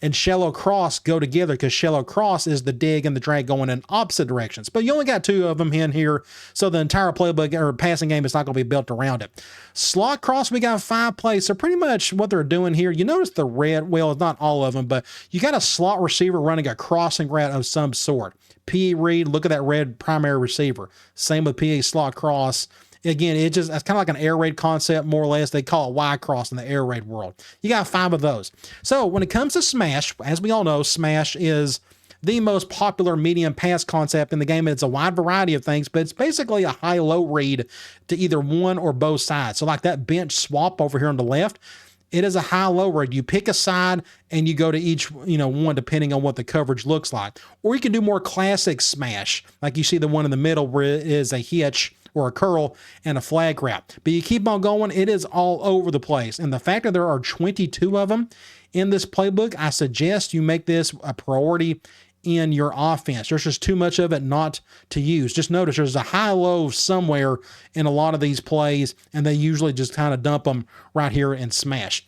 and shallow cross go together because shallow cross is the dig and the drag going in opposite directions. But you only got 2 of them in here, so the entire playbook or passing game is not going to be built around it. Slot cross, we got 5 plays. So pretty much what they're doing here, you notice the red, well, it's not all of them, but you got a slot receiver running a crossing route of some sort. PA read, look at that red primary receiver. Same with PA slot cross. Again, it's kind of like an air raid concept, more or less. They call it Y cross in the air raid world. You got 5 of those. So when it comes to Smash, as we all know, Smash is the most popular medium pass concept in the game. It's a wide variety of things, but it's basically a high-low read to either one or both sides. So like that bench swap over here on the left, it is a high-low read. You pick a side and you go to each, one depending on what the coverage looks like. Or you can do more classic Smash, like you see the one in the middle where it is a hitch or a curl and a flag route. But you keep on going, it is all over the place. And the fact that there are 22 of them in this playbook, I suggest you make this a priority in your offense. There's just too much of it not to use. Just notice there's a high-low somewhere in a lot of these plays, and they usually just kind of dump them right here in Smash.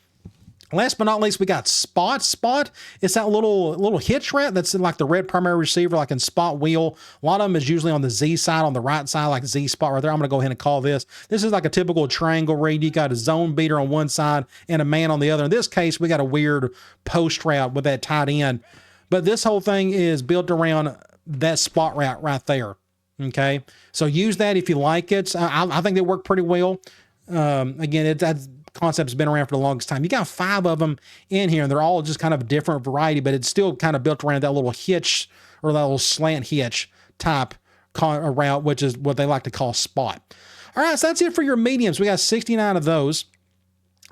Last but not least, we got Spot. Spot, it's that little hitch route that's in like the red primary receiver, like in Spot Wheel. A lot of them is usually on the Z side, on the right side, like Z spot right there. I'm going to go ahead and call this. This is like a typical triangle read. You got a zone beater on one side and a man on the other. In this case, we got a weird post route with that tight end. But this whole thing is built around that spot route right there. Okay, so use that if you like it. I think they work pretty well. Again, that concept's been around for the longest time. You got 5 of them in here, and they're all just kind of a different variety, but it's still kind of built around that little hitch or that little slant hitch type route, which is what they like to call spot. All right, so that's it for your mediums. We got 69 of those.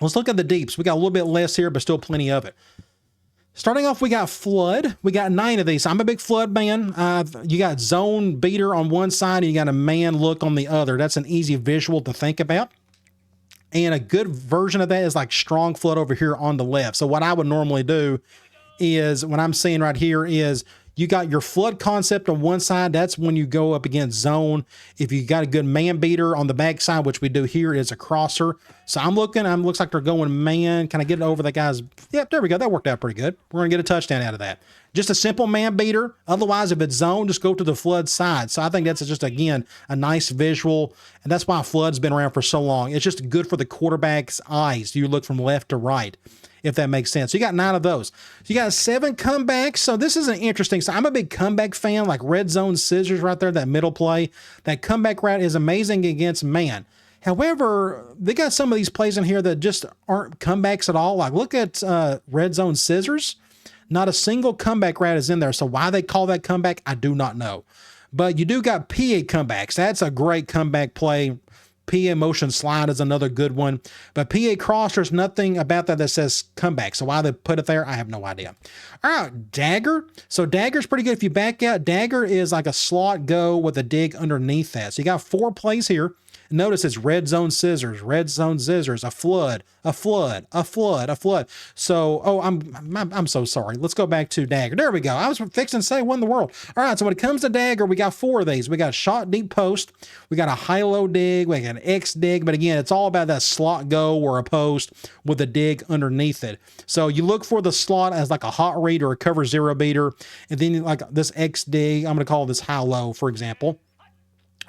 Let's look at the deeps. We got a little bit less here, but still plenty of it. Starting off, we got Flood. We got 9 of these. I'm a big Flood man. You got zone beater on one side, and you got a man look on the other. That's an easy visual to think about. And a good version of that is like strong Flood over here on the left. So what I would normally do is, what I'm seeing right here is you got your Flood concept on one side. That's when you go up against zone. If you got a good man beater on the back side, which we do here, is a crosser. So looks like they're going man. Can I get it over that guy's? Yep, there we go. That worked out pretty good. We're going to get a touchdown out of that. Just a simple man beater. Otherwise, if it's zone, just go to the Flood side. So I think that's just, again, a nice visual. And that's why Flood's been around for so long. It's just good for the quarterback's eyes. You look from left to right, if that makes sense. So you got 9 of those. So you got 7 comebacks. So this is an interesting. So I'm a big comeback fan, like red zone scissors right there, that middle play. That comeback route is amazing against man. However, they got some of these plays in here that just aren't comebacks at all. Like look at red zone scissors. Not a single comeback route is in there. So why they call that comeback, I do not know. But you do got PA comebacks. That's a great comeback play. PA motion slide is another good one. But PA cross, there's nothing about that says comeback. So why they put it there, I have no idea. All right, dagger. So dagger's pretty good if you back out. Dagger is like a slot go with a dig underneath that. So you got 4 plays here. Notice it's red zone scissors, a flood, a flood, a flood, a flood. So, I'm so sorry. Let's go back to dagger. There we go. I was fixing to say what in the world. All right, so when it comes to dagger, we got 4 of these. We got shot deep post, we got a high-low dig, we got an X dig, but again, it's all about that slot go or a post with a dig underneath it. So you look for the slot as like a hot read or a cover 0 beater, and then like this X dig, I'm going to call this high-low, for example.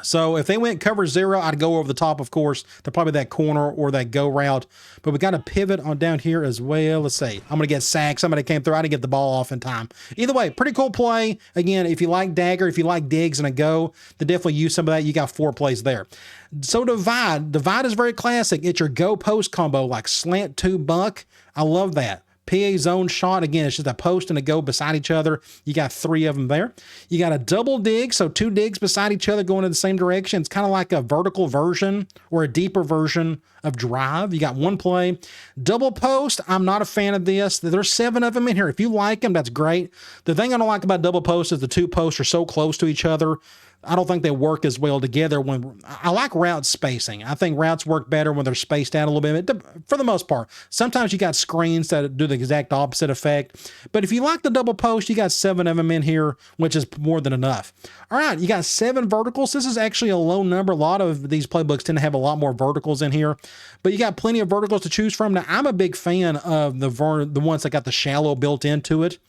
So if they went cover 0, I'd go over the top, of course. They're probably that corner or that go route. But we got a pivot on down here as well. Let's see. I'm going to get sacked. Somebody came through. I didn't get the ball off in time. Either way, pretty cool play. Again, if you like dagger, if you like digs and a go, to definitely use some of that. You got 4 plays there. So divide. Divide is very classic. It's your go post combo, like slant to buck. I love that. PA zone shot, again, it's just a post and a go beside each other. You got 3 of them there. You got a double dig, so 2 digs beside each other going in the same direction. It's kind of like a vertical version or a deeper version of drive. You got 1 play. Double post, I'm not a fan of this. There's 7 of them in here. If you like them, that's great. The thing I don't like about double post is the 2 posts are so close to each other I don't think they work as well together. When I like route spacing, I think routes work better when they're spaced out a little bit, for the most part. Sometimes you got screens that do the exact opposite effect, but if you like the double post, you got 7 of them in here, which is more than enough. All right, you got 7 verticals. This is actually a low number. A lot of these playbooks tend to have a lot more verticals in here, but you got plenty of verticals to choose from. Now, I'm a big fan of the ones that got the shallow built into it.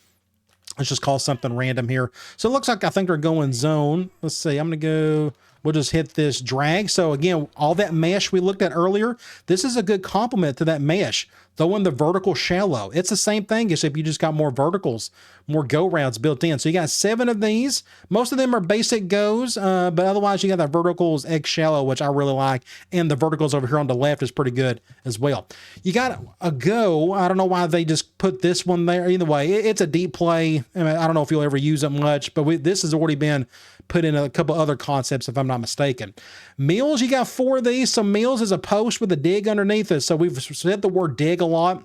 Let's just call something random here. So it looks like I think they're going zone. Let's see. I'm going to go, we'll just hit this drag. So again, all that mesh we looked at earlier, this is a good complement to that mesh. Throw in the vertical shallow. It's the same thing except you just got more verticals, more go routes built in. So you got 7 of these. Most of them are basic goes, but otherwise you got the verticals X shallow, which I really like. And the verticals over here on the left is pretty good as well. You got a go. I don't know why they just put this one there. Either way, it's a deep play. I mean, I don't know if you'll ever use it much, but this has already been put in a couple other concepts, if I'm not mistaken. Meals, you got 4 of these. So meals is a post with a dig underneath it. So we've said the word dig a lot.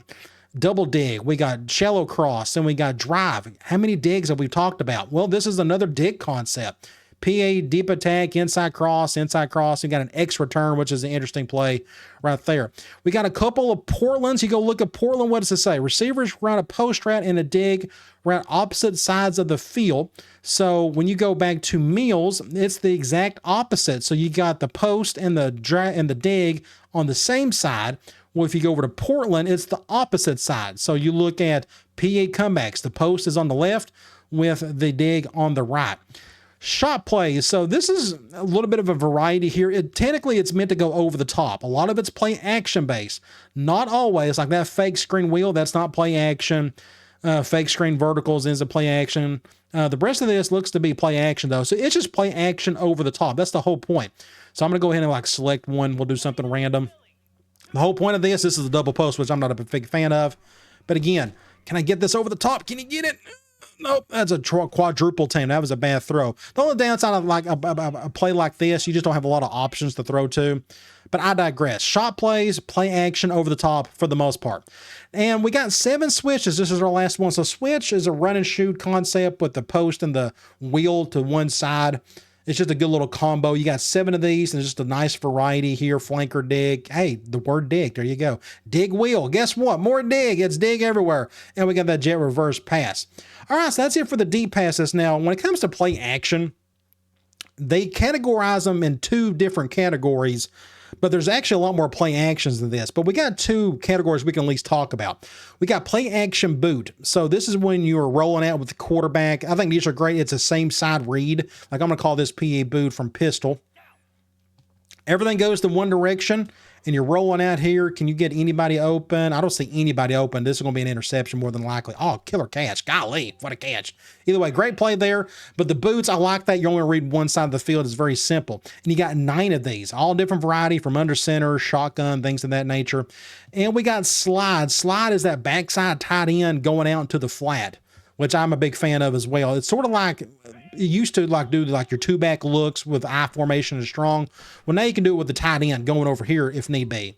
Double dig. We got shallow cross, and we got drive. How many digs have we talked about? Well, this is another dig concept. PA, deep attack, inside cross, inside cross. You got an X return, which is an interesting play right there. We got a couple of Portlands. You go look at Portland. What does it say? Receivers run a post route and a dig route opposite sides of the field. So when you go back to meals, it's the exact opposite. So you got the post and the dig on the same side. Well, if you go over to Portland, it's the opposite side. So you look at PA comebacks. The post is on the left with the dig on the right. Shot plays. So this is a little bit of a variety here. Technically, it's meant to go over the top. A lot of it's play action based. Not always. Like that fake screen wheel, that's not play action. Fake screen verticals is a play action. The rest of this looks to be play action though. So it's just play action over the top. That's the whole point. So I'm going to go ahead and like select one. We'll do something random. The whole point of this is a double post, which I'm not a big fan of. But again, can I get this over the top? Can you get it? Nope, that's a quadruple team. That was a bad throw. The only downside of like a play like this, you just don't have a lot of options to throw to. But I digress. Shot plays, play action over the top for the most part. And we got 7 switches. This is our last one. So switch is a run and shoot concept with the post and the wheel to one side. It's just a good little combo. You got 7 of these, and it's just a nice variety here. Flanker dig. Hey, the word dig. There you go. Dig wheel. Guess what? More dig. It's dig everywhere. And we got that jet reverse pass. All right, so that's it for the deep passes. Now, when it comes to play action, they categorize them in 2 different categories, but there's actually a lot more play actions than this. But we got 2 categories we can at least talk about. We got play action boot. So this is when you're rolling out with the quarterback. I think these are great. It's a same side read. Like I'm going to call this PA boot from pistol. Everything goes to one direction, and you're rolling out here. Can you get anybody open? I don't see anybody open. This is going to be an interception more than likely. Oh, killer catch. Golly, what a catch. Either way, great play there. But the boots, I like that. You only read one side of the field. It's very simple. And you got 9 of these, all different variety from under center, shotgun, things of that nature. And we got slide. Slide is that backside tight end going out into the flat, which I'm a big fan of as well. It's sort of like it used to like do like your 2-back looks with I formation and strong. Well, now you can do it with the tight end going over here if need be.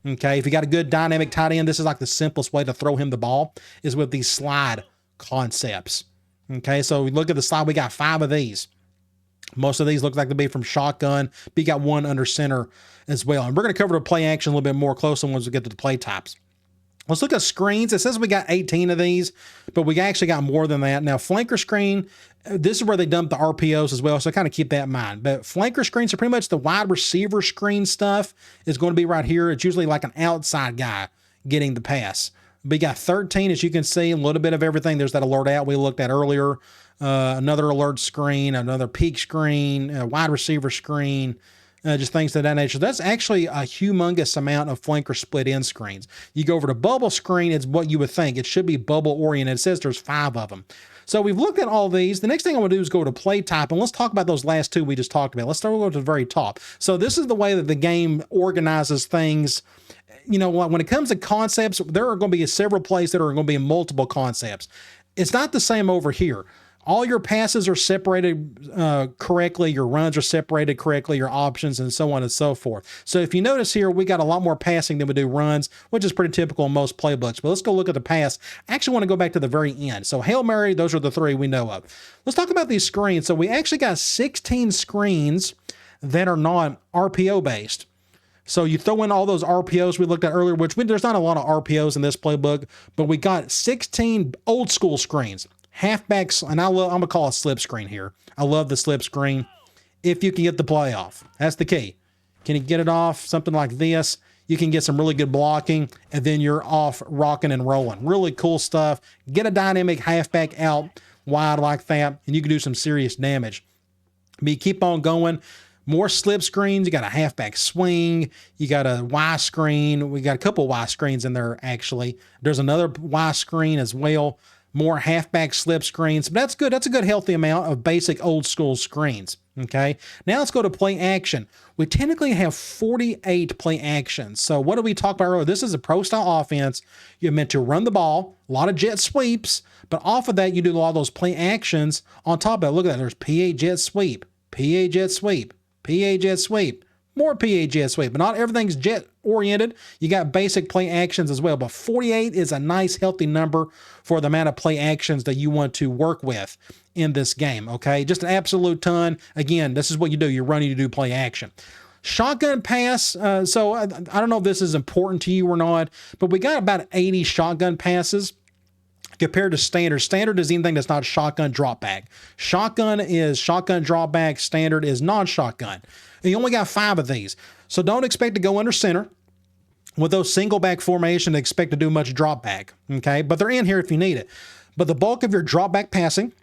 Okay, if you got a good dynamic tight end, this is like the simplest way to throw him the ball is with these slide concepts. Okay, so we look at the slide. We got 5 of these. Most of these look like to be from shotgun, but you got 1 under center as well. And we're going to cover the play action a little bit more closely once we get to the play types. Let's look at screens. It says we got 18 of these, but we actually got more than that. Now, flanker screen, this is where they dump the RPOs as well, so kind of keep that in mind. But flanker screens are pretty much the wide receiver screen stuff is going to be right here. It's usually like an outside guy getting the pass. We got 13, as you can see, a little bit of everything. There's that alert out we looked at earlier, another alert screen, another peak screen, a wide receiver screen, just things of that nature. That's actually a humongous amount of flanker split end screens. You go over to bubble screen, it's what you would think. It should be bubble oriented. It says there's 5 of them. So we've looked at all these. The next thing I want to do is go to play type, and let's talk about those last 2 we just talked about. Let's start with the very top. So this is the way that the game organizes things. You know, when it comes to concepts, there are going to be several plays that are going to be multiple concepts. It's not the same over here. All your passes are separated correctly. Your runs are separated correctly, your options, and so on and so forth. So if you notice here, we got a lot more passing than we do runs, which is pretty typical in most playbooks. But let's go look at the pass. I actually want to go back to the very end. So Hail Mary, those are the three we know of. Let's talk about these screens. So we actually got 16 screens that are not RPO based. So you throw in all those RPOs we looked at earlier, which there's not a lot of RPOs in this playbook, but we got 16 old school screens. Halfbacks, and I'm going to call it slip screen here. I love the slip screen. If you can get the play off, that's the key. Can you get it off? Something like this. You can get some really good blocking, and then you're off rocking and rolling. Really cool stuff. Get a dynamic halfback out wide like that, and you can do some serious damage. But you keep on going. More slip screens. You got a halfback swing. You got a Y screen. We got a couple Y screens in there, actually. There's another Y screen as well. More halfback slip screens. But that's good. That's a good healthy amount of basic old school screens. Okay. Now let's go to play action. We technically have 48 play actions. So what did we talk about earlier? This is a pro style offense. You're meant to run the ball, a lot of jet sweeps, but off of that, you do all those play actions on top of it. Look at that. There's PA jet sweep, PA jet sweep, PA jet sweep, more PA jet sweep, but not everything's jet oriented. You got basic play actions as well, but 48 is a nice healthy number for the amount of play actions that you want to work with in this game. Okay. Just an absolute ton. Again, this is what you do. You're running to do play action. Shotgun pass. So I don't know if this is important to you or not, but we got about 80 shotgun passes compared to standard. Standard is anything that's not shotgun drop back. Shotgun is shotgun drop back. Standard is non-shotgun. And you only got 5 of these. So don't expect to go under center with those single back formation, expect to do much drop back. Okay. But they're in here if you need it. But the bulk of your drop back passing,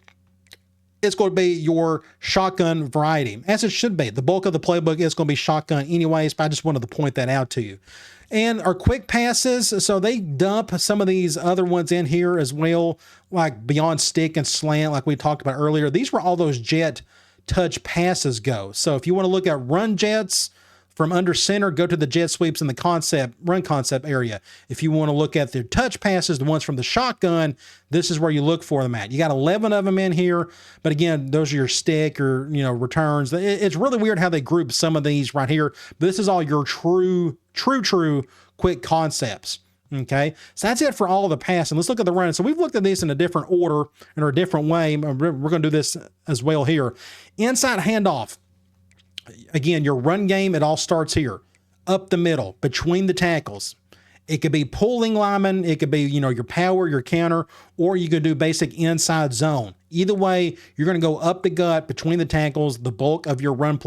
it's going to be your shotgun variety, as it should be. The bulk of the playbook is going to be shotgun anyways, but I just wanted to point that out to you. And our quick passes, so they dump some of these other ones in here as well, like beyond stick and slant, like we talked about earlier. These were all those jet touch passes go. So if you want to look at run jets from under center, go to the jet sweeps in the run concept area. If you want to look at the touch passes, the ones from the shotgun, this is where you look for them at. You got 11 of them in here, but again, those are your stick or, returns. It's really weird how they group some of these right here. But this is all your true quick concepts. Okay, so that's it for all of the passing. Let's look at the run. So we've looked at this in a different order or a different way. We're going to do this as well here. Inside handoff. Again, your run game, it all starts here. Up the middle, between the tackles. It could be pulling linemen. It could be, your power, your counter, or you could do basic inside zone. Either way, you're going to go up the gut between the tackles. The bulk of your run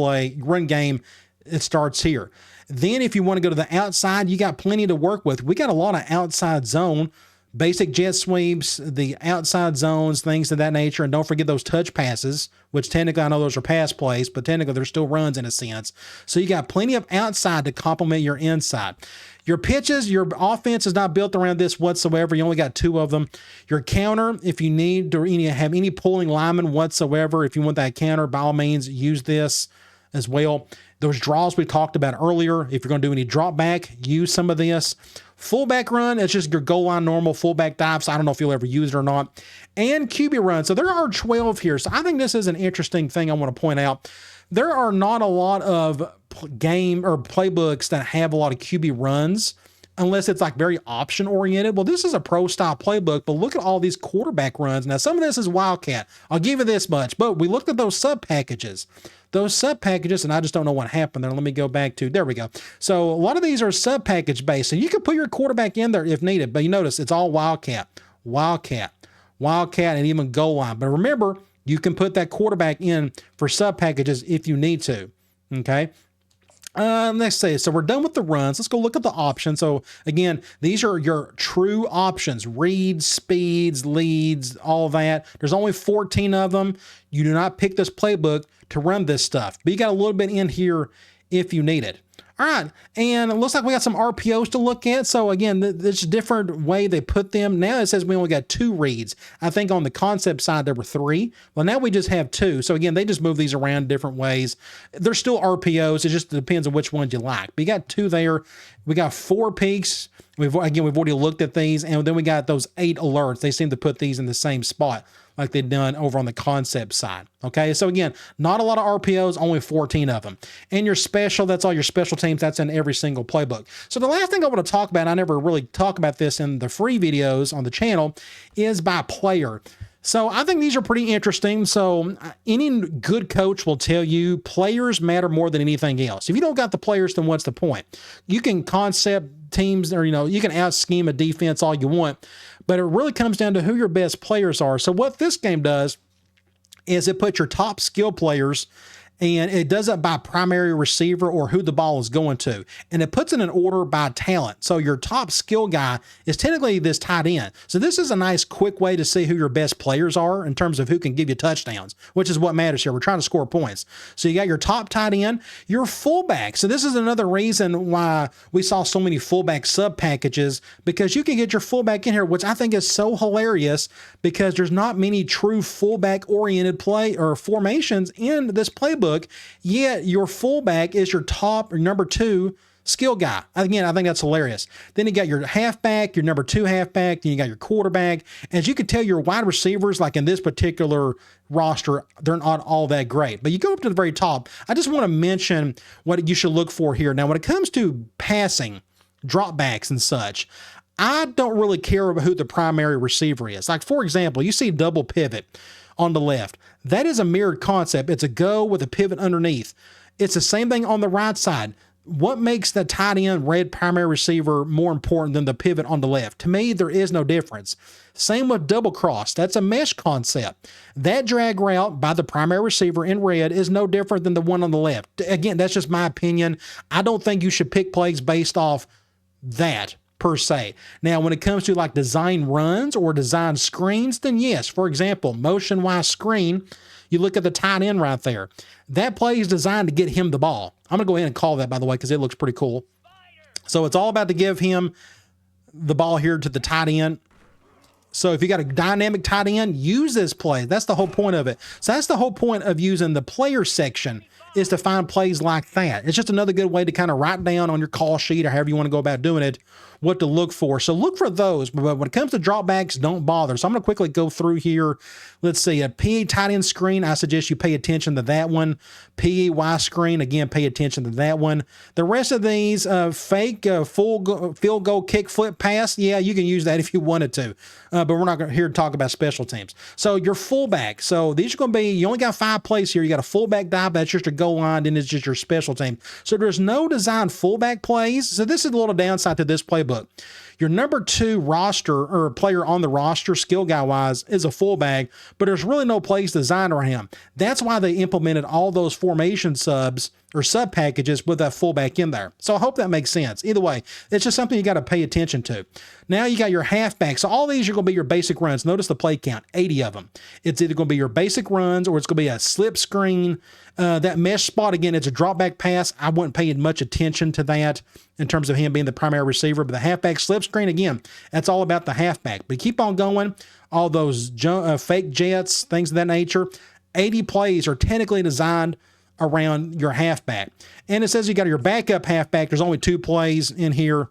game, it starts here. Then if you want to go to the outside, you got plenty to work with. We got a lot of outside zone, basic jet sweeps, the outside zones, things of that nature. And don't forget those touch passes, which technically I know those are pass plays, but technically they're still runs in a sense. So you got plenty of outside to complement your inside. Your pitches, your offense is not built around this whatsoever. You only got 2 of them. Your counter, if you need to have any pulling linemen whatsoever, if you want that counter, by all means, use this as well. Those draws we talked about earlier, if you're going to do any drop back, use some of this. Fullback run, it's just your goal line normal fullback dive, so I don't know if you'll ever use it or not. And QB run, so there are 12 here. So I think this is an interesting thing I want to point out. There are not a lot of game or playbooks that have a lot of QB runs unless it's like very option oriented. Well, this is a pro style playbook, but look at all these quarterback runs. Now, some of this is Wildcat. I'll give you this much, but we looked at those sub packages. And I just don't know what happened there. Let me go back to, there we go. So a lot of these are sub package based, and you can put your quarterback in there if needed, but you notice it's all Wildcat, and even goal line. But remember, you can put that quarterback in for sub packages if you need to. Okay. Let's see. So we're done with the runs. Let's go look at the options. So again, these are your true options: reads, speeds, leads, all that. There's only 14 of them. You do not pick this playbook to run this stuff, but you got a little bit in here if you need it. All right, and it looks like we got some RPOs to look at. So again, there's a different way they put them. Now it says we only got 2 reads. I think on the concept side there were 3. Well, now we just have 2. So again, they just move these around different ways. They're still RPOs. It just depends on which ones you like. But you got 2 there. We got 4 peaks. We've already looked at these, and then we got those 8 alerts. They seem to put these in the same spot. like they've done over on the concept side. Okay, so again, not a lot of RPOs, only 14 of them. And your special, that's all your special teams, that's in every single playbook. So the last thing I want to talk about, I never really talk about this in the free videos on the channel, is by player. So I think these are pretty interesting. So any good coach will tell you players matter more than anything else. If you don't got the players, then what's the point? You can concept teams, or you can out scheme a defense all you want, but it really comes down to who your best players are. So what this game does is it puts your top skill players, and it does it by primary receiver or who the ball is going to. And it puts it in order by talent. So your top skill guy is technically this tight end. So this is a nice quick way to see who your best players are in terms of who can give you touchdowns, which is what matters here. We're trying to score points. So you got your top tight end, your fullback. So this is another reason why we saw so many fullback sub packages, because you can get your fullback in here, which I think is so hilarious because there's not many true fullback oriented play or formations in this playbook. Yet your fullback is your top or number 2 skill guy. Again, I think that's hilarious. Then you got your halfback, your number 2 halfback, then you got your quarterback. As you can tell, your wide receivers, like in this particular roster, they're not all that great. But you go up to the very top, I just want to mention what you should look for here. Now, when it comes to passing, dropbacks and such, I don't really care about who the primary receiver is. Like, for example, you see double pivot on the left. That is a mirrored concept. It's a go with a pivot underneath. It's the same thing on the right side. What makes the tight end red primary receiver more important than the pivot on the left? To me, there is no difference. Same with double cross. That's a mesh concept. That drag route by the primary receiver in red is no different than the one on the left. Again, that's just my opinion. I don't think you should pick plays based off that per se. Now, when it comes to like design runs or design screens, then yes, for example, motion-wise screen, you look at the tight end right there. That play is designed to get him the ball. I'm going to go ahead and call that, by the way, because it looks pretty cool. So it's all about to give him the ball here to the tight end. So if you got a dynamic tight end, use this play. That's the whole point of it. So that's the whole point of using the player section, is to find plays like that. It's just another good way to kind of write down on your call sheet or however you want to go about doing it, what to look for. So look for those, but when it comes to dropbacks, don't bother. So I'm going to quickly go through here. Let's see, a PE tight end screen, I suggest you pay attention to that one. PEY screen, again, pay attention to that one. The rest of these, fake field goal kick flip pass, yeah, you can use that if you wanted to, but we're not here to talk about special teams. So your fullback, so these are going to be, you only got 5 plays here. You got a fullback dive, that's just a goal line, then it's just your special team. So there's no designed fullback plays. So this is a little downside to this playbook. Your number 2 roster or player on the roster, skill guy wise, is a fullback, but there's really no plays designed around him. That's why they implemented all those formation subs or sub packages with that fullback in there. So I hope that makes sense. Either way, it's just something you got to pay attention to. Now you got your halfback. So all these are going to be your basic runs. Notice the play count, 80 of them. It's either going to be your basic runs or it's going to be a slip screen. That mesh spot, again, it's a drop back pass. I wasn't paying much attention to that in terms of him being the primary receiver, but the halfback slip screen, again, that's all about the halfback. But keep on going. All those fake jets, things of that nature. 80 plays are technically designed around your halfback. And it says you got your backup halfback. There's only 2 plays in here.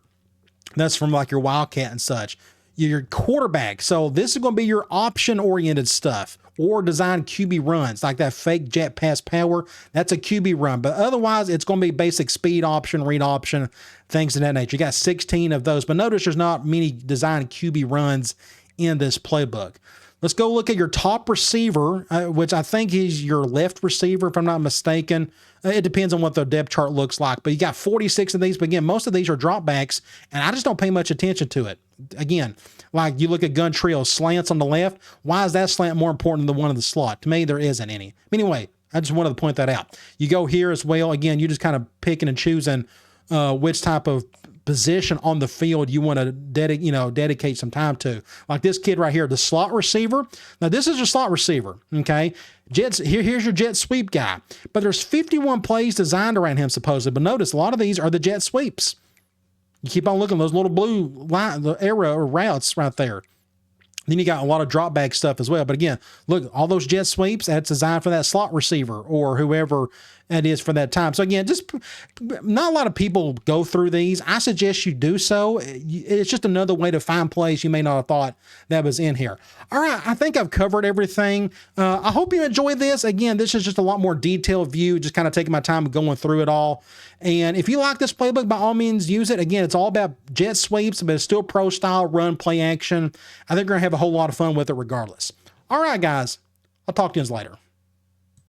That's from like your Wildcat and such. Your quarterback. So this is going to be your option-oriented stuff or design QB runs, like that fake jet pass power. That's a QB run. But otherwise, it's going to be basic speed option, read option, things of that nature. You got 16 of those. But notice there's not many designed QB runs in this playbook. Let's go look at your top receiver, which I think is your left receiver, if I'm not mistaken. It depends on what the depth chart looks like. But you got 46 of these. But again, most of these are dropbacks, and I just don't pay much attention to it. Again, like you look at gun trio, slants on the left. Why is that slant more important than the one in the slot? To me, there isn't any. Anyway, I just wanted to point that out. You go here as well. Again, you just kind of picking and choosing which type of position on the field you want to dedicate some time to. Like this kid right here, the slot receiver. Now this is your slot receiver, okay? Here's your jet sweep guy. But there's 51 plays designed around him supposedly. But notice a lot of these are the jet sweeps. You keep on looking, those little blue line, the arrow or routes right there. Then you got a lot of drop back stuff as well. But again, look, all those jet sweeps, that's designed for that slot receiver or whoever that is for that time. So again, just not a lot of people go through these. I suggest you do so. It's just another way to find plays you may not have thought that was in here. All right, I think I've covered everything. I hope you enjoyed this. Again, this is just a lot more detailed view, just kind of taking my time going through it all. And if you like this playbook, by all means, use it. Again, it's all about jet sweeps, but it's still pro style, run, play action. I think we're going to have a whole lot of fun with it regardless. All right, guys, I'll talk to you later.